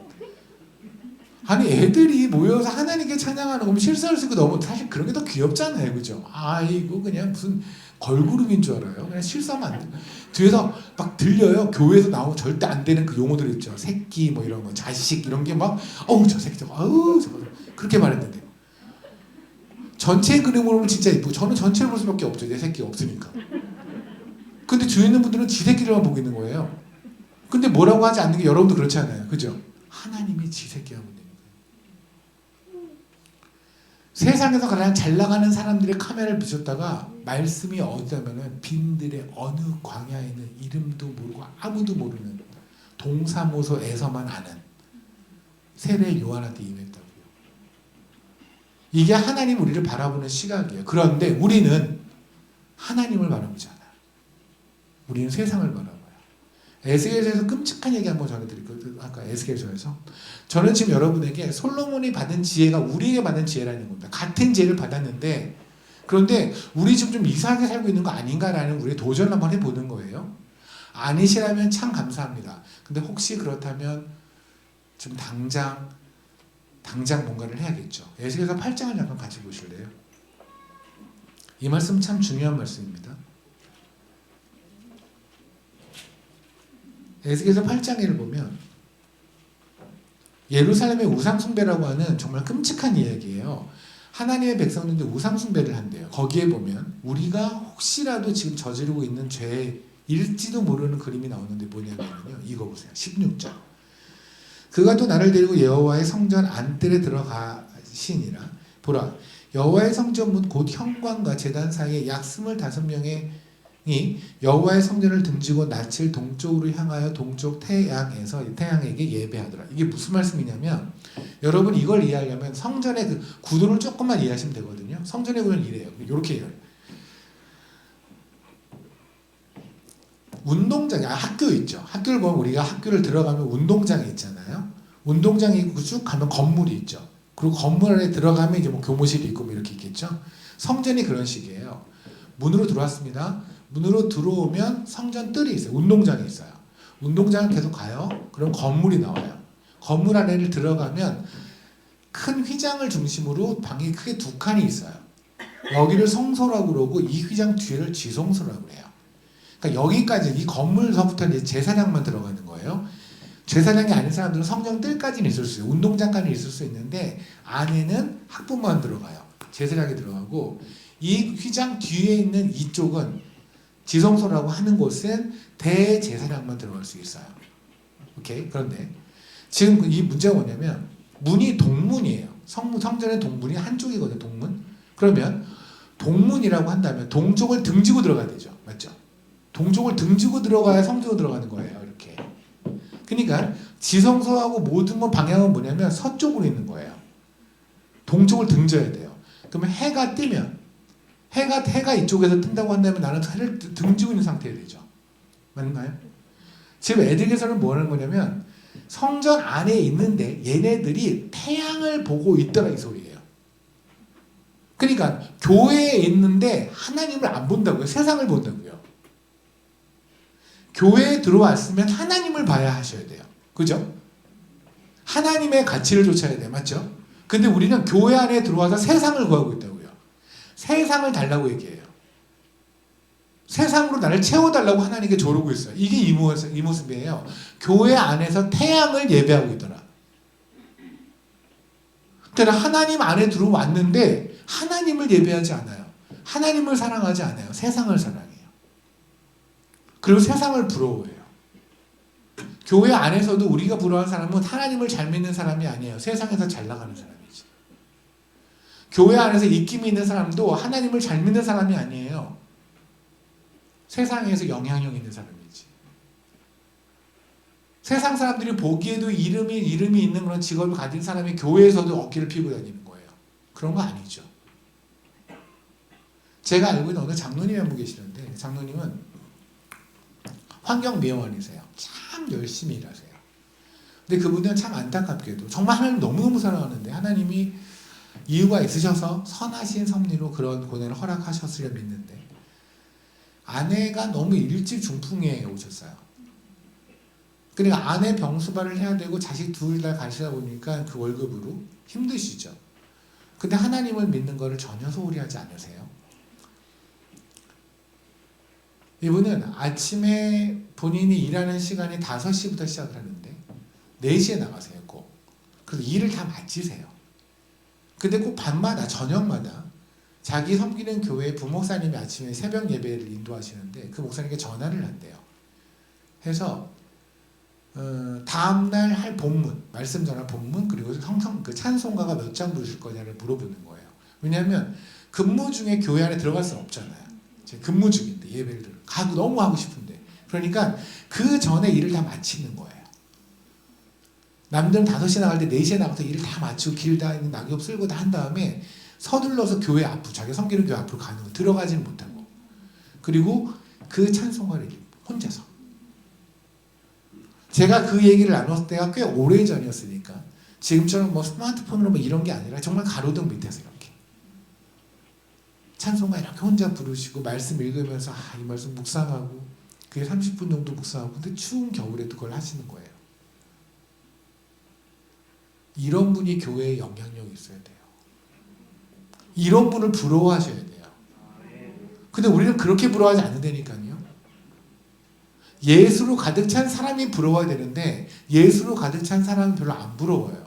아니 애들이 모여서 하나님께 찬양하는 거면 실수할 수 있고 너무 사실 그런 게 더 귀엽잖아요. 그죠? 아이고 그냥 무슨 걸그룹인 줄 알아요. 그냥 실수하면 안 돼. 뒤에서 막 들려요. 교회에서 나오면 절대 안 되는 그 용어들 있죠. 새끼 이런 거, 자식 이런 게 막 저 새끼 저거 저거 그렇게 말했는데 전체 그림으로 보면 진짜 이쁘고 저는 전체를 볼 수밖에 없죠. 내 새끼가 없으니까. 근데 주위 있는 분들은 지 새끼들만 보고 있는 거예요. 근데 뭐라고 하지 않는 게 여러분도 그렇지 않아요. 그죠? 하나님이 지 새끼하고 있는 거예요. 세상에서 가장 잘 나가는 사람들의 카메라를 비췄다가 말씀이 어디냐면은 빈들의 어느 광야에 있는 이름도 모르고 아무도 모르는 동사무소에서만 아는 세례 요한한테 임했다고요. 이게 하나님 우리를 바라보는 시각이에요. 그런데 우리는 하나님을 바라보지 않아요. 우리는 세상을 바라봐요. 에스겔서에서 끔찍한 얘기 한번 전해드릴게요. 아까 에스겔서에서 저는 지금 여러분에게 솔로몬이 받은 지혜가 우리에게 받은 지혜라는 겁니다. 같은 지혜를 받았는데 그런데 우리 지금 좀 이상하게 살고 있는 거 아닌가라는 우리의 도전을 한번 해보는 거예요. 아니시라면 참 감사합니다. 근데 혹시 그렇다면 좀 당장 뭔가를 해야겠죠. 에스겔서 8장을 잠깐 같이 보실래요? 이 말씀 참 중요한 말씀입니다. 에스겔서 8장을 보면 예루살렘의 우상숭배라고 하는 정말 끔찍한 이야기예요. 하나님의 백성들도 우상숭배를 한대요. 거기에 보면 우리가 혹시라도 지금 저지르고 있는 죄일지도 모르는 그림이 나오는데 뭐냐면요. 이거 보세요. 16절. 그가 또 나를 데리고 여호와의 성전 안뜰에 들어가시니라. 보라, 여호와의 성전 문 곧 현관과 제단 사이에 약 25명의 여호와의 성전을 등지고 낯을 동쪽으로 향하여 동쪽 태양에게 예배하더라. 이게 무슨 말씀이냐면 여러분 이걸 이해하려면 성전의 그 구도를 조금만 이해하시면 되거든요. 성전의 구도는 이래요. 이렇게 해요. 운동장, 학교 있죠. 학교를 보면 우리가 학교를 들어가면 운동장이 있잖아요. 운동장이 있고 쭉 가면 건물이 있죠. 그리고 건물 안에 들어가면 이제 뭐 교무실이 있고 뭐 이렇게 있겠죠. 성전이 그런 식이에요. 문으로 들어왔습니다. 문으로 들어오면 성전 뜰이 있어요. 운동장이 있어요. 운동장을 계속 가요. 그럼 건물이 나와요. 건물 안에를 들어가면 큰 휘장을 중심으로 방이 크게 두 칸이 있어요. 여기를 성소라고 그러고 이 휘장 뒤를 지성소라고 그래요. 그러니까 여기까지 이 건물서부터 이제 제사장만 들어가는 거예요. 제사장이 아닌 사람들은 성전 뜰까지는 있을 수 있어요. 운동장까지는 있을 수 있는데 안에는 학부만 들어가요. 제사장이 들어가고 이 휘장 뒤에 있는 이쪽은 지성소라고 하는 곳은 대제사장만 들어갈 수 있어요. 오케이? 그런데 지금 이 문제가 뭐냐면 문이 동문이에요. 성전의 동문이 한쪽이거든요. 동문. 그러면 동문이라고 한다면 동쪽을 등지고 들어가야 되죠. 맞죠? 동쪽을 등지고 들어가야 성전으로 들어가는 거예요. 이렇게. 그러니까 지성소하고 모든 건 방향은 뭐냐면 서쪽으로 있는 거예요. 동쪽을 등져야 돼요. 그러면 해가 뜨면 해가 이쪽에서 뜬다고 한다면 나는 해를 등지고 있는 상태가 되죠. 맞나요? 지금 애들에서는 뭐 하는 거냐면 성전 안에 있는데 얘네들이 태양을 보고 있더라 이 소리예요. 그러니까 교회에 있는데 하나님을 안 본다고요. 세상을 본다고요. 교회에 들어왔으면 하나님을 봐야 하셔야 돼요. 그죠? 하나님의 가치를 쫓아야 돼요. 맞죠? 근데 우리는 교회 안에 들어와서 세상을 구하고 있다고요. 세상을 달라고 얘기해요. 세상으로 나를 채워달라고 하나님께 조르고 있어요. 이게 이 모습이에요. 교회 안에서 태양을 예배하고 있더라. 그러니까 하나님 안에 들어왔는데 하나님을 예배하지 않아요. 하나님을 사랑하지 않아요. 세상을 사랑해요. 그리고 세상을 부러워해요. 교회 안에서도 우리가 부러워하는 사람은 하나님을 잘 믿는 사람이 아니에요. 세상에서 잘 나가는 사람이지. 교회 안에서 입김이 있는 사람도 하나님을 잘 믿는 사람이 아니에요. 세상에서 영향력 있는 사람이지. 세상 사람들이 보기에도 이름이 있는 그런 직업을 가진 사람이 교회에서도 어깨를 피고 다니는 거예요. 그런 거 아니죠. 제가 알고 있는 어느 장로님이 한 분 계시는데 장로님은 환경미화원이세요. 참 열심히 일하세요. 근데 그분은 참 안타깝게도 정말 하나님 너무너무 사랑하는데 하나님이 이유가 있으셔서 선하신 섭리로 그런 고난을 허락하셨으려 믿는데 아내가 너무 일찍 중풍에 오셨어요. 그러니까 아내 병수발을 해야 되고 자식 둘 다 가시다 보니까 그 월급으로 힘드시죠. 근데 하나님을 믿는 거를 전혀 소홀히 하지 않으세요. 이분은 아침에 본인이 일하는 시간이 5시부터 시작을 하는데 4시에 나가세요. 꼭. 그래서 일을 다 마치세요. 근데 꼭 밤마다 저녁마다 자기 섬기는 교회 부목사님이 아침에 새벽 예배를 인도하시는데 그 목사님께 전화를 한대요. 해서 다음날 할 본문, 말씀 전할 본문 그리고 그 찬송가가 몇 장 부르실 거냐를 물어보는 거예요. 왜냐하면 근무 중에 교회 안에 들어갈 수는 없잖아요. 제가 근무 중인데 예배를 가고 너무 하고 싶은데 그러니까 그 전에 일을 다 마치는 거예요. 남들은 5시에 나갈 때 4시에 나가서 일을 다 마치고 길 다 있는 낙엽 쓸고 다 한 다음에 서둘러서 교회 앞으로 자기 섬기는 교회 앞으로 가는 거 들어가지는 못하고 그리고 그 찬송가를 혼자서 제가 그 얘기를 나눴을 때가 꽤 오래 전이었으니까 지금처럼 뭐 스마트폰으로 뭐 이런 게 아니라 정말 가로등 밑에서 이렇게 찬송가 이렇게 혼자 부르시고 말씀 읽으면서 이 말씀 묵상하고 그게 30분 정도 묵상하고 근데 추운 겨울에도 그걸 하시는 거예요. 이런 분이 교회에 영향력이 있어야 돼요. 이런 분을 부러워하셔야 돼요. 근데 우리는 그렇게 부러워하지 않는다니까요. 예수로 가득 찬 사람이 부러워야 되는데 예수로 가득 찬 사람은 별로 안 부러워요.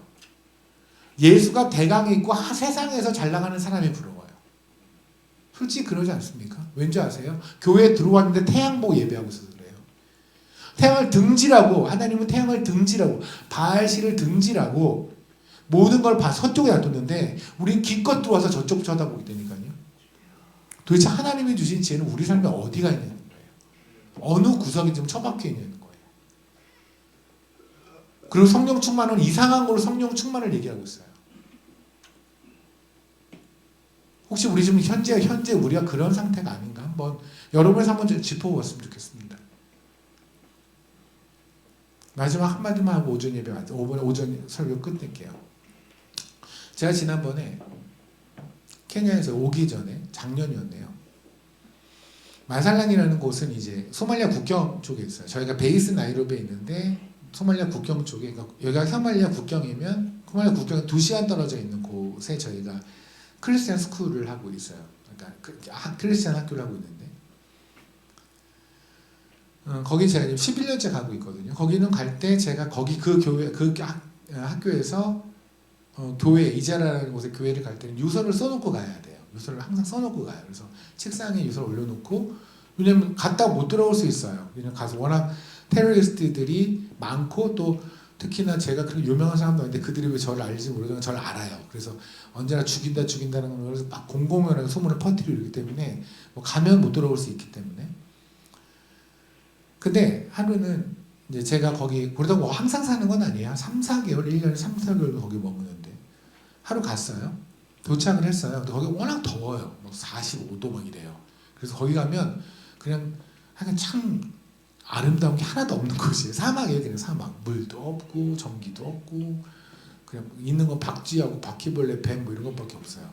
예수가 대강에 있고 세상에서 잘 나가는 사람이 부러워요. 솔직히 그러지 않습니까? 왠지 아세요? 교회에 들어왔는데 태양 보고 예배하고 있어서 그래요. 태양을 등지라고, 하나님은 태양을 등지라고, 바알신을 등지라고 모든 걸 서쪽에 놔뒀는데 우린 기껏 들어와서 저쪽 쳐다보게 되니까요. 도대체 하나님이 주신 지혜는 우리 삶에 어디가 있냐는 거예요. 어느 구석에 좀 처박혀 있냐는 거예요. 그리고 성령 충만은 이상한 걸로 성령 충만을 얘기하고 있어요. 혹시 우리 지금 현재 우리가 그런 상태가 아닌가 한번 여러분에서 한번 짚어보았으면 좋겠습니다. 마지막 한마디만 하고 오전 예배 오전 설교 끝낼게요. 제가 지난번에 케냐에서 오기 전에 작년이었네요. 마살란이라는 곳은 이제 소말리아 국경 쪽에 있어요. 저희가 베이스 나이로비에 있는데 소말리아 국경 쪽에, 그러니까 여기가 소말리아 국경이면 소말리아 국경에 2시간 떨어져 있는 곳에 저희가 크리스찬 스쿨을 하고 있어요. 그러니까 크리스찬 학교를 하고 있는데 거기 제가 지금 11년째 가고 있거든요. 거기는 갈 때 제가 거기 그 교회 학교에서 교회 이자라는 곳에 교회를 갈 때는 유서를 써놓고 가야 돼요. 유서를 항상 써놓고 가요. 그래서 책상에 유서를 올려놓고 왜냐면 갔다 못 들어올 수 있어요. 왜냐면 가서 워낙 테러리스트들이 많고 또 특히나 제가 그렇게 유명한 사람도 아닌데 그들이 왜 저를 알지 모르지만 저를 알아요. 그래서 언제나 죽인다는 걸 막 공공연하게 소문을 퍼뜨리고 있기 때문에 뭐 가면 못 들어올 수 있기 때문에. 근데 하루는 이제 제가 거기 그러다 뭐 항상 사는 건 아니에요. 3, 4개월, 1년에 3, 4개월 거기 머무는데 하루 갔어요. 도착을 했어요. 근데 거기 워낙 더워요. 뭐 45도 막 이래요. 그래서 거기 가면 그냥 참 아름다운 게 하나도 없는 곳이에요. 사막이에요. 그냥 사막. 물도 없고 전기도 없고 그냥 있는 건 박쥐하고 바퀴벌레, 뱀 뭐 이런 것밖에 없어요.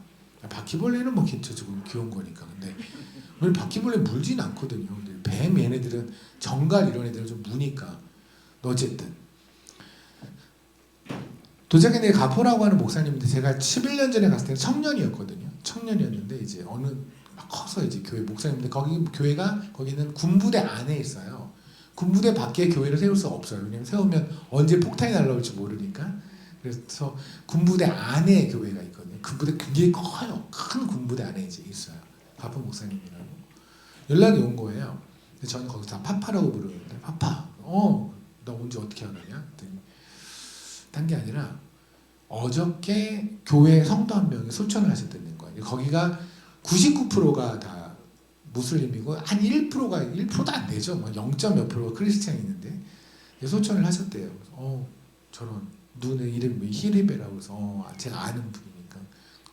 바퀴벌레는 뭐 조금 귀여운 거니까. 근데 우리 바퀴벌레 물진 않거든요. 근데 뱀 얘네들은 정갈 이런 애들은 좀 무니까. 어쨌든 도자기네 가포라고 하는 목사님인데 제가 11년 전에 갔을 때는 청년이었는데 이제 어느 막 커서 이제 교회 목사님인데 거기 교회가 거기는 군부대 안에 있어요. 군부대 밖에 교회를 세울 수 없어요. 왜냐면 세우면 언제 폭탄이 날라올지 모르니까. 그래서 군부대 안에 교회가 있거든요. 군부대 굉장히 커요. 큰 군부대 안에 이제 있어요. 가포 목사님이라고 연락이 온 거예요. 저는 거기서 다 파파라고 부르는데 파파. 너 언제 어떻게 하느냐? 딴 게 아니라 어저께 교회 성도 한 명이 소천을 하셨다는 거예요. 거기가 99%가 다 무슬림이고 한 1%도 안 되죠. 뭐 0. 몇 프로가 크리스찬이 있는데 소천을 하셨대요. 저런 눈의 이름이 히리베라고 해서 제가 아는 분이니까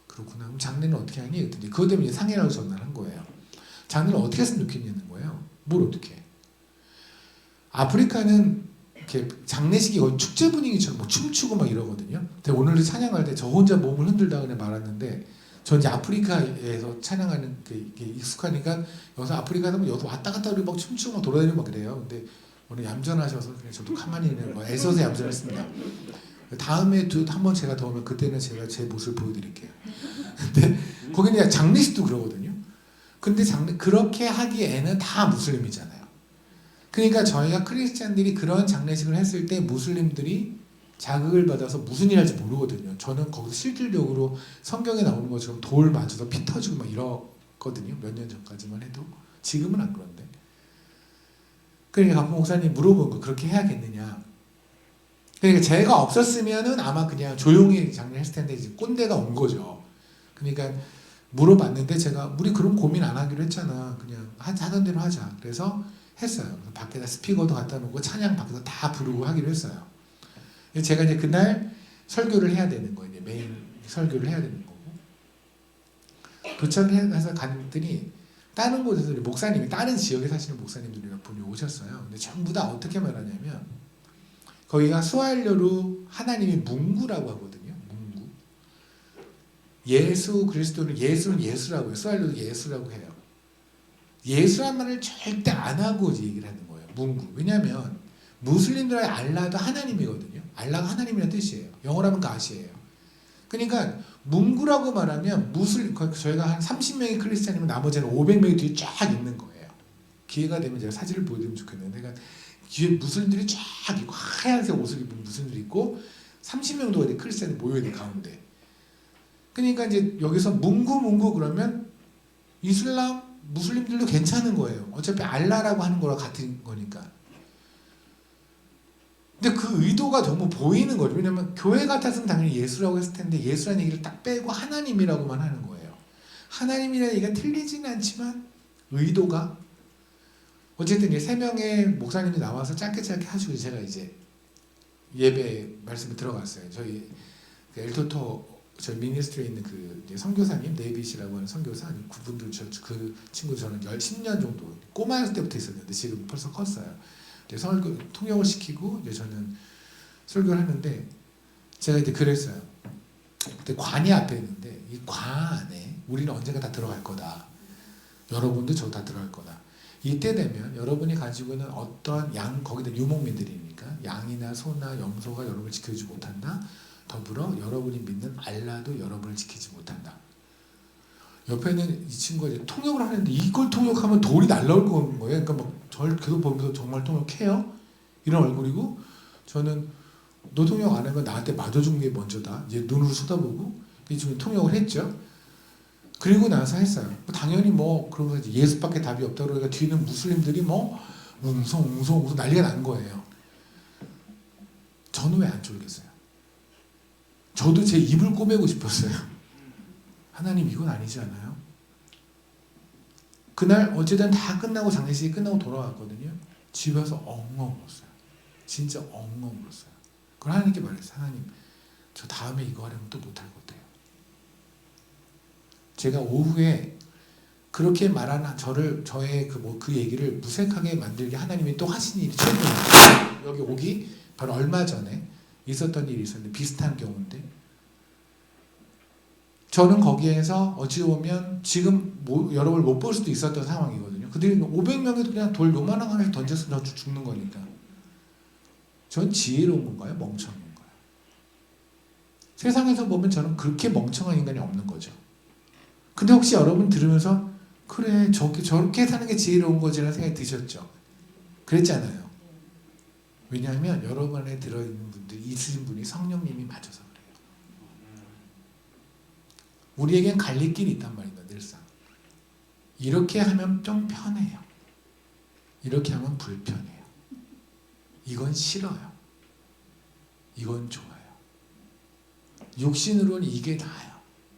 그렇구나. 그럼 장례는 어떻게 하니? 그랬더니 그것 때문에 상해라고 전화를 한 거예요. 장례를 어떻게 했으면 좋겠냐는 거예요. 뭘 어떻게 해? 아프리카는 이렇게 장례식이 거의 축제 분위기처럼 뭐 춤추고 막 이러거든요. 근데 오늘 찬양할 때 저 혼자 몸을 흔들다 그냥 말았는데 저 이제 아프리카에서 찬양하는 게 익숙하니까 여기서 아프리카에서 여기 왔다 갔다 우리 막 춤추고 막 돌아다니고 막 그래요. 근데 오늘 얌전하셔서 그냥 저도 가만히 있는 거 애써서 얌전했습니다. 다음에 한번 제가 더 오면 그때는 제가 제 모습을 보여드릴게요. 근데 거기는 장례식도 그러거든요. 근데 그렇게 하기에는 다 무슬림이잖아요. 그러니까 저희가 크리스찬들이 그런 장례식을 했을 때 무슬림들이 자극을 받아서 무슨 일 할지 모르거든요. 저는 거기서 실질적으로 성경에 나오는 것처럼 돌 맞아서 피 터지고 막 이러거든요. 몇 년 전까지만 해도. 지금은 안 그런데. 그러니까 가포 목사님 물어본 거 그렇게 해야겠느냐. 그러니까 제가 없었으면은 아마 그냥 조용히 장례했을 텐데 이제 꼰대가 온 거죠. 그러니까 물어봤는데 제가 우리 그런 고민 안 하기로 했잖아. 그냥 하던 대로 하자. 그래서 했어요. 그래서 밖에다 스피커도 갖다 놓고 찬양 밖에서 다 부르고 하기로 했어요. 제가 이제 그날 설교를 해야 되는 거예요. 이제 메인 설교를 해야 되는 거고. 도착해서 갔더니 다른 곳에서 목사님이 다른 지역에 사시는 목사님들이 몇 분이 오셨어요. 근데 전부 다 어떻게 말하냐면 거기가 스와일료로 하나님이 문구라고 하거든요. 문구. 예수 그리스도는 예수는 예수라고 해요. 스와일료도 예수라고 해요. 예수란 말을 절대 안 하고 얘기를 하는 거예요. 문구. 왜냐하면 무슬림들의 알라도 하나님이거든요. 알라가 하나님이라는 뜻이에요. 영어로 하면 가시예요. 그러니까 문구라고 말하면 저희가 한 30명의 크리스찬이면 나머지는 500명이 뒤에 쫙 있는 거예요. 기회가 되면 제가 사진을 보여드리면 좋겠는데, 그러니까 뒤에 무슬림들이 쫙 있고 하얀색 옷을 입은 무슬림들이 있고 30명도 크리스찬이 모여 있는 가운데. 그러니까 이제 여기서 문구 그러면 이슬람 무슬림들도 괜찮은 거예요. 어차피 알라라고 하는 거랑 같은 거니까. 근데 그 의도가 너무 보이는 거죠. 왜냐면 교회 같았으면 당연히 예수라고 했을 텐데 예수라는 얘기를 딱 빼고 하나님이라고만 하는 거예요. 하나님이라는 얘기가 틀리지는 않지만 의도가 어쨌든 이제 3명의 목사님이 나와서 짧게 하시고 제가 이제 예배 말씀에 들어갔어요. 저희 엘토토 저희 미니스트리에 있는 그 선교사님 네이빗이라고 하는 선교사 그분들 그 친구 저는 10년 정도 꼬마였을 때부터 있었는데 지금 벌써 컸어요. 설교 통역을 시키고 이제 저는 설교를 하는데 제가 이제 그랬어요. 그때 관이 앞에 있는데 이 관 안에 우리는 언젠가 다 들어갈 거다. 여러분도 저 다 들어갈 거다. 이때 되면 여러분이 가지고 있는 어떤 거기다 유목민들이니까 양이나 소나 염소가 여러분을 지켜주지 못한다. 더불어 여러분이 믿는 알라도 여러분을 지키지 못한다. 옆에는 이 친구가 이제 통역을 하는데 이걸 통역하면 돌이 날라올 거예요. 그러니까 막 저를 계속 보면서 정말 통역해요? 이런 얼굴이고 저는 너 통역 안 하면 나한테 맞아준 게 먼저다. 이제 눈으로 쳐다보고 이 친구 통역을 했죠. 그리고 나서 했어요. 당연히 그러면서 이제 예수밖에 답이 없다고 그러니까 뒤는 무슬림들이 웅성 난리가 난 거예요. 저는 왜 안 쫄겠어요? 저도 제 입을 꼬매고 싶었어요. 하나님 이건 아니지 않아요? 그날 어쨌든 다 끝나고 장례식이 끝나고 돌아왔거든요. 집에 와서 엉엉 울었어요. 진짜 엉엉 울었어요. 그걸 하나님께 말했어요. 하나님 저 다음에 이거 하려면 또 못할 것 같아요. 제가 오후에 그렇게 말한 저의 그 얘기를 무색하게 만들게 하나님이 또 하신 일이 최근에 여기 오기 바로 얼마 전에 있었던 일이 있었는데 비슷한 경우인데 저는 거기에서 어찌 보면 지금 여러분을 못 볼 수도 있었던 상황이거든요. 그들이 500명에도 그냥 돌 요만한 하나씩 던져서 죽는 거니까. 전 지혜로운 건가요? 멍청한 건가요? 세상에서 보면 저는 그렇게 멍청한 인간이 없는 거죠. 근데 혹시 여러분 들으면서 그래 저렇게 사는 게 지혜로운 거지라는 생각이 드셨죠? 그랬잖아요. 왜냐하면 여러분 안에 들어있는 분들이 있으신 분이 성령님이 맞아서 그래요. 우리에겐 갈림길이 있단 말입니다. 늘상. 이렇게 하면 좀 편해요. 이렇게 하면 불편해요. 이건 싫어요. 이건 좋아요. 육신으로는 이게 나아요.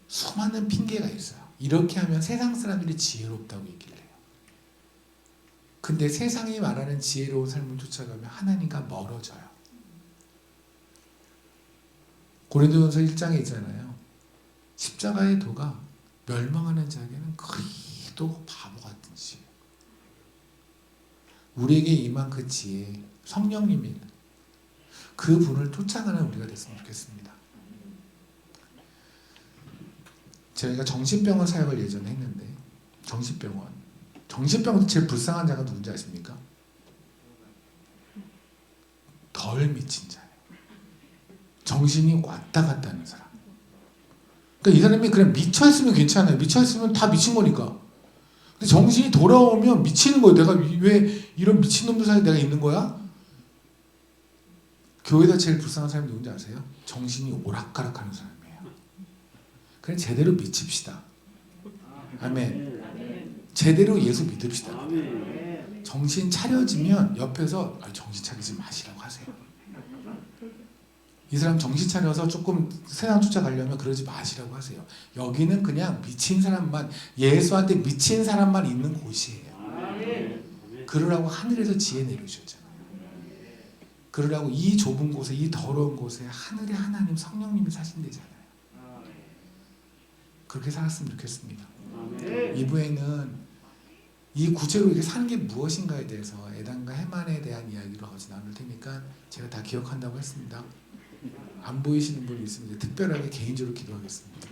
수많은 핑계가 있어요. 이렇게 하면 세상 사람들이 지혜롭다고 얘기를 해요. 근데 세상이 말하는 지혜로운 삶을 쫓아가면 하나님과 멀어져요. 고린도전서 1장에 있잖아요. 십자가의 도가 멸망하는 자에게는 그리도 바보 같은 지혜. 우리에게 임한 그 지혜, 성령님이 그 분을 쫓아가는 우리가 됐으면 좋겠습니다. 저희가 정신병원 사역을 예전에 했는데 정신병원에서 제일 불쌍한 자가 누군지 아십니까? 덜 미친 자예요. 정신이 왔다 갔다 하는 사람. 그러니까 이 사람이 그냥 미쳐있으면 괜찮아요. 미쳐있으면 다 미친 거니까. 근데 정신이 돌아오면 미치는 거예요. 내가 왜 이런 미친놈들 사이에 내가 있는 거야? 교회에서 제일 불쌍한 사람이 누군지 아세요? 정신이 오락가락하는 사람이에요. 그냥 제대로 미칩시다. 아멘. 제대로 예수 믿읍시다. 정신 차려지면 옆에서 정신 차리지 마시라고 하세요. 이 사람 정신 차려서 조금 세상 쫓아가려면 그러지 마시라고 하세요. 여기는 그냥 미친 사람만, 예수한테 미친 사람만 있는 곳이에요. 그러라고 하늘에서 지혜 내려주셨잖아요. 그러라고 이 좁은 곳에, 이 더러운 곳에 하늘의 하나님 성령님이 사신대잖아요. 그렇게 살았으면 좋겠습니다. 이부에는 이 구체로 이렇게 사는 게 무엇인가에 대해서 애단과 해만에 대한 이야기로 같이 나눌 테니까 제가 다 기억한다고 했습니다. 안 보이시는 분이 있으면 이제 특별하게 개인적으로 기도하겠습니다.